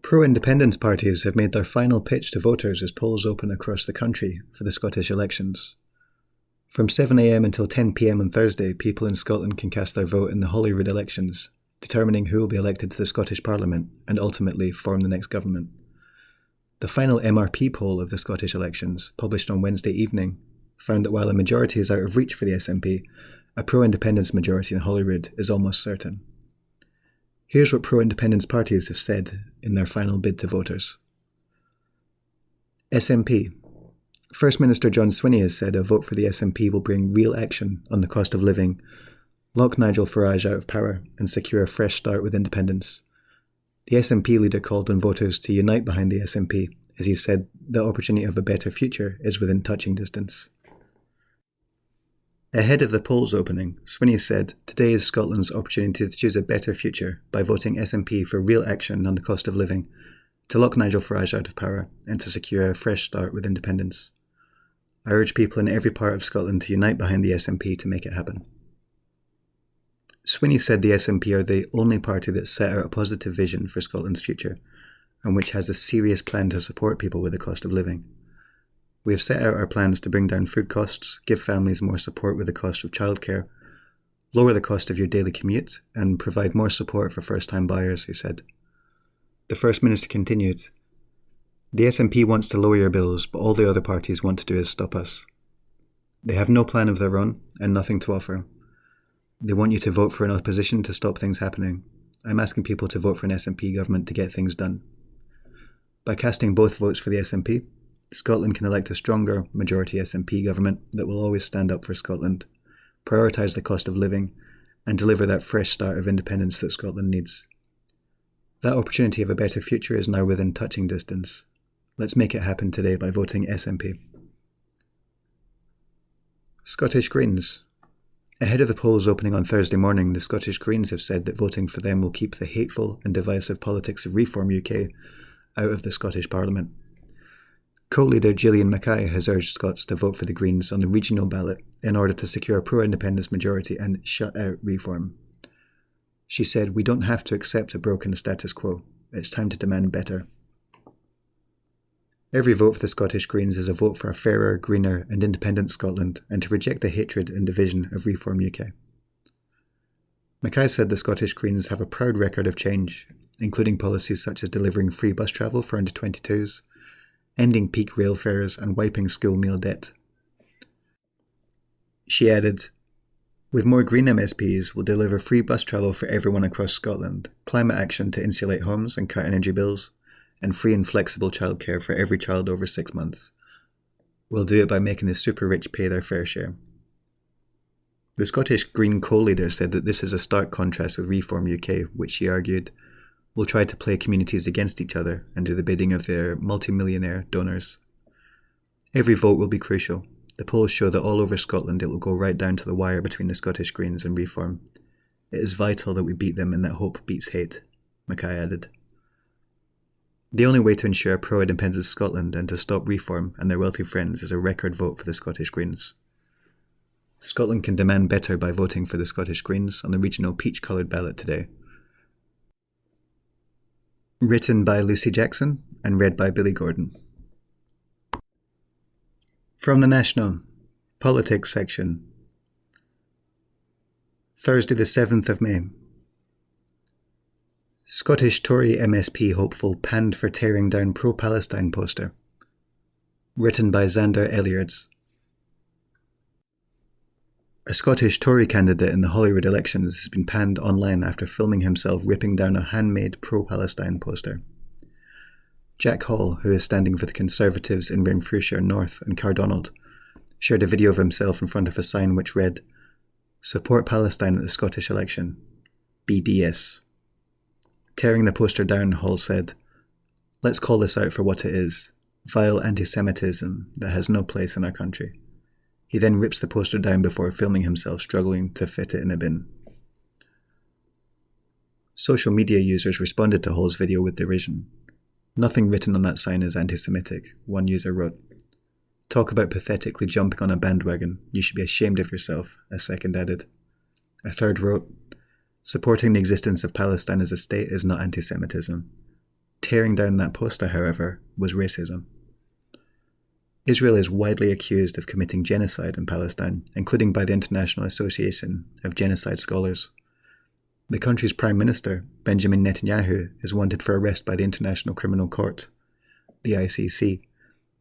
Pro-independence parties have made their final pitch to voters as polls open across the country for the Scottish elections. From 7 a.m. until 10 p.m. on Thursday, people in Scotland can cast their vote in the Holyrood elections, determining who will be elected to the Scottish Parliament and ultimately form the next government. The final MRP poll of the Scottish elections, published on Wednesday evening, found that while a majority is out of reach for the SNP, a pro-independence majority in Holyrood is almost certain. Here's what pro-independence parties have said in their final bid to voters. SNP. First Minister John Swinney has said a vote for the SNP will bring real action on the cost of living, lock Nigel Farage out of power and secure a fresh start with independence. The SNP leader called on voters to unite behind the SNP, as he said the opportunity of a better future is within touching distance. Ahead of the polls opening, Swinney said, today is Scotland's opportunity to choose a better future by voting SNP for real action on the cost of living, to lock Nigel Farage out of power and to secure a fresh start with independence. I urge people in every part of Scotland to unite behind the SNP to make it happen. Swinney said the SNP are the only party that set out a positive vision for Scotland's future and which has a serious plan to support people with the cost of living. We have set out our plans to bring down food costs, give families more support with the cost of childcare, lower the cost of your daily commute, and provide more support for first-time buyers, he said. The First Minister continued, the SNP wants to lower your bills, but all the other parties want to do is stop us. They have no plan of their own and nothing to offer. They want you to vote for an opposition to stop things happening. I'm asking people to vote for an SNP government to get things done. By casting both votes for the SNP, Scotland can elect a stronger majority SNP government that will always stand up for Scotland, prioritise the cost of living, and deliver that fresh start of independence that Scotland needs. That opportunity of a better future is now within touching distance. Let's make it happen today by voting SNP. Scottish Greens. Ahead of the polls opening on Thursday morning, the Scottish Greens have said that voting for them will keep the hateful and divisive politics of Reform UK out of the Scottish Parliament. Co-leader Gillian Mackay has urged Scots to vote for the Greens on the regional ballot in order to secure a pro-independence majority and shut out Reform. She said, we don't have to accept a broken status quo. It's time to demand better. Every vote for the Scottish Greens is a vote for a fairer, greener and independent Scotland and to reject the hatred and division of Reform UK. Mackay said the Scottish Greens have a proud record of change, including policies such as delivering free bus travel for under-22s, ending peak rail fares and wiping school meal debt. She added, with more Green MSPs, we'll deliver free bus travel for everyone across Scotland, climate action to insulate homes and cut energy bills, and free and flexible childcare for every child over 6 months. We'll do it by making the super rich pay their fair share. The Scottish Green co-leader said that this is a stark contrast with Reform UK, which she argued will try to play communities against each other and do the bidding of their multi-millionaire donors. Every vote will be crucial. The polls show that all over Scotland it will go right down to the wire between the Scottish Greens and Reform. It is vital that we beat them and that hope beats hate, Mackay added. The only way to ensure pro-independence Scotland and to stop Reform and their wealthy friends is a record vote for the Scottish Greens. Scotland can demand better by voting for the Scottish Greens on the regional peach-coloured ballot today. Written by Lucy Jackson and read by Billy Gordon. From the National, Politics section. Thursday the 7th of May. Scottish Tory MSP hopeful panned for tearing down pro-Palestine poster. Written by Xander Elliards. A Scottish Tory candidate in the Holyrood elections has been panned online after filming himself ripping down a handmade pro-Palestine poster. Jack Hall, who is standing for the Conservatives in Renfrewshire North and Cardonald, shared a video of himself in front of a sign which read, "Support Palestine at the Scottish election. BDS." Tearing the poster down, Hall said, "Let's call this out for what it is, vile anti-Semitism that has no place in our country." He then rips the poster down before filming himself struggling to fit it in a bin. Social media users responded to Hall's video with derision. "Nothing written on that sign is anti-Semitic," one user wrote. "Talk about pathetically jumping on a bandwagon. You should be ashamed of yourself," a second added. A third wrote, "Supporting the existence of Palestine as a state is not anti-Semitism. Tearing down that poster, however, was racism." Israel is widely accused of committing genocide in Palestine, including by the International Association of Genocide Scholars. The country's Prime Minister, Benjamin Netanyahu, is wanted for arrest by the International Criminal Court, the ICC,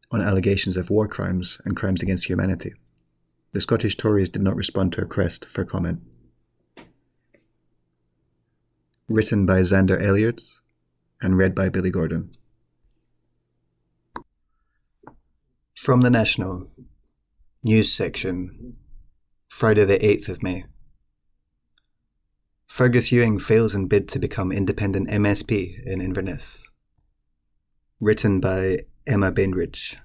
on allegations of war crimes and crimes against humanity. The Scottish Tories did not respond to a request for comment. Written by Xander Elliards and read by Billy Gordon. From the National, News section, Friday the 8th of May. Fergus Ewing fails in bid to become independent MSP in Inverness. Written by Emma Bainbridge.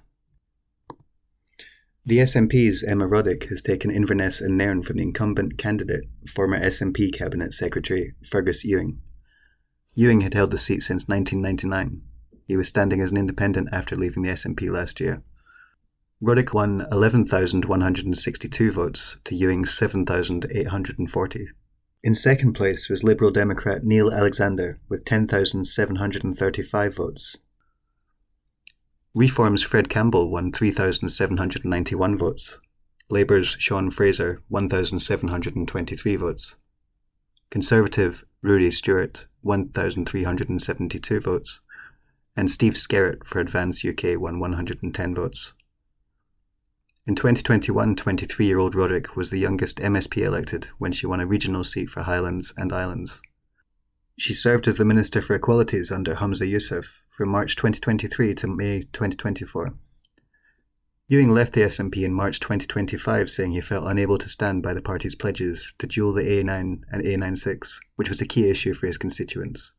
The SNP's Emma Roddick has taken Inverness and Nairn from the incumbent candidate, former SNP Cabinet Secretary Fergus Ewing. Ewing had held the seat since 1999. He was standing as an independent after leaving the SNP last year. Roddick won 11,162 votes to Ewing's 7,840. In second place was Liberal Democrat Neil Alexander with 10,735 votes. Reform's Fred Campbell won 3,791 votes. Labour's Sean Fraser 1,723 votes. Conservative Rudy Stewart 1,372 votes. And Steve Skerritt for Advance UK won 110 votes. In 2021, 23-year-old Roddick was the youngest MSP elected when she won a regional seat for Highlands and Islands. She served as the Minister for Equalities under Humza Yousaf from March 2023 to May 2024. Ewing left the SNP in March 2025 saying he felt unable to stand by the party's pledges to dual the A9 and A96, which was a key issue for his constituents.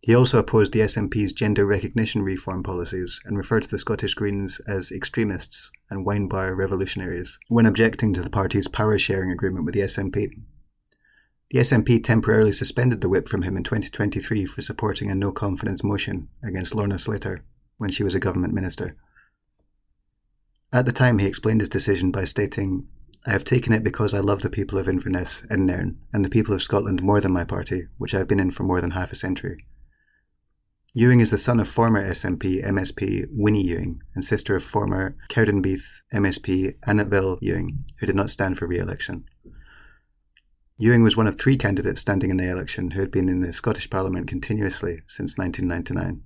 He also opposed the SNP's gender recognition reform policies and referred to the Scottish Greens as extremists and wine bar revolutionaries when objecting to the party's power-sharing agreement with the SNP. The SNP temporarily suspended the whip from him in 2023 for supporting a no-confidence motion against Lorna Slater when she was a government minister. At the time, he explained his decision by stating, "I have taken it because I love the people of Inverness and Nairn and the people of Scotland more than my party, which I have been in for more than half a century." Ewing is the son of former SNP MSP Winnie Ewing and sister of former Cowdenbeath MSP Annabel Ewing, who did not stand for re-election. Ewing was one of 3 candidates standing in the election who had been in the Scottish Parliament continuously since 1999.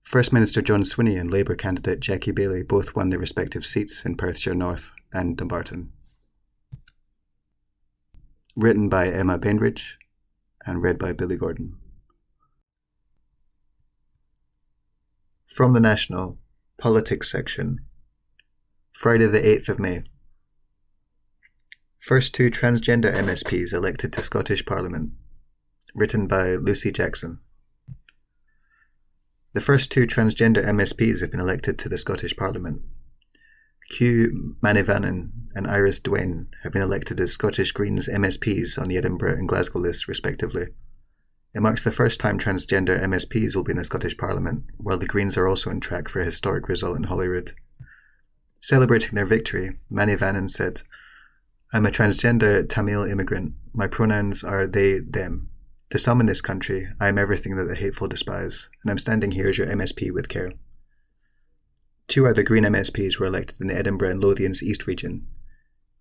First Minister John Swinney and Labour candidate Jackie Baillie both won their respective seats in Perthshire North and Dumbarton. Written by Emma Bainbridge and read by Billy Gordon. From the National, Politics section, Friday the 8th of May. First 2 transgender MSPs elected to Scottish Parliament. Written by Lucy Jackson. The first 2 transgender MSPs have been elected to the Scottish Parliament. Hugh Manivannan and Iris Duane have been elected as Scottish Greens MSPs on the Edinburgh and Glasgow lists, respectively. It marks the first time transgender MSPs will be in the Scottish Parliament, while the Greens are also on track for a historic result in Holyrood. Celebrating their victory, Manivannan said, "I'm a transgender Tamil immigrant. My pronouns are they, them. To some in this country, I am everything that the hateful despise, and I'm standing here as your MSP with care." Two other Green MSPs were elected in the Edinburgh and Lothians East region,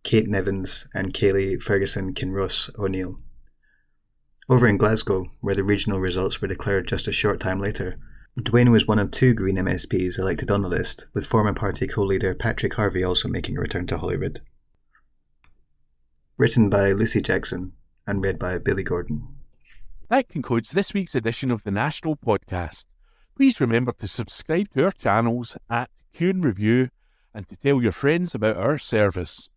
Kate Nevins and Kayleigh Ferguson Kinross O'Neill. Over in Glasgow, where the regional results were declared just a short time later, Duane was one of two Green MSPs elected on the list, with former party co-leader Patrick Harvey also making a return to Holyrood. Written by Lucy Jackson and read by Billy Gordon. That concludes this week's edition of the National Podcast. Please remember to subscribe to our channels at Q&Review and to tell your friends about our service.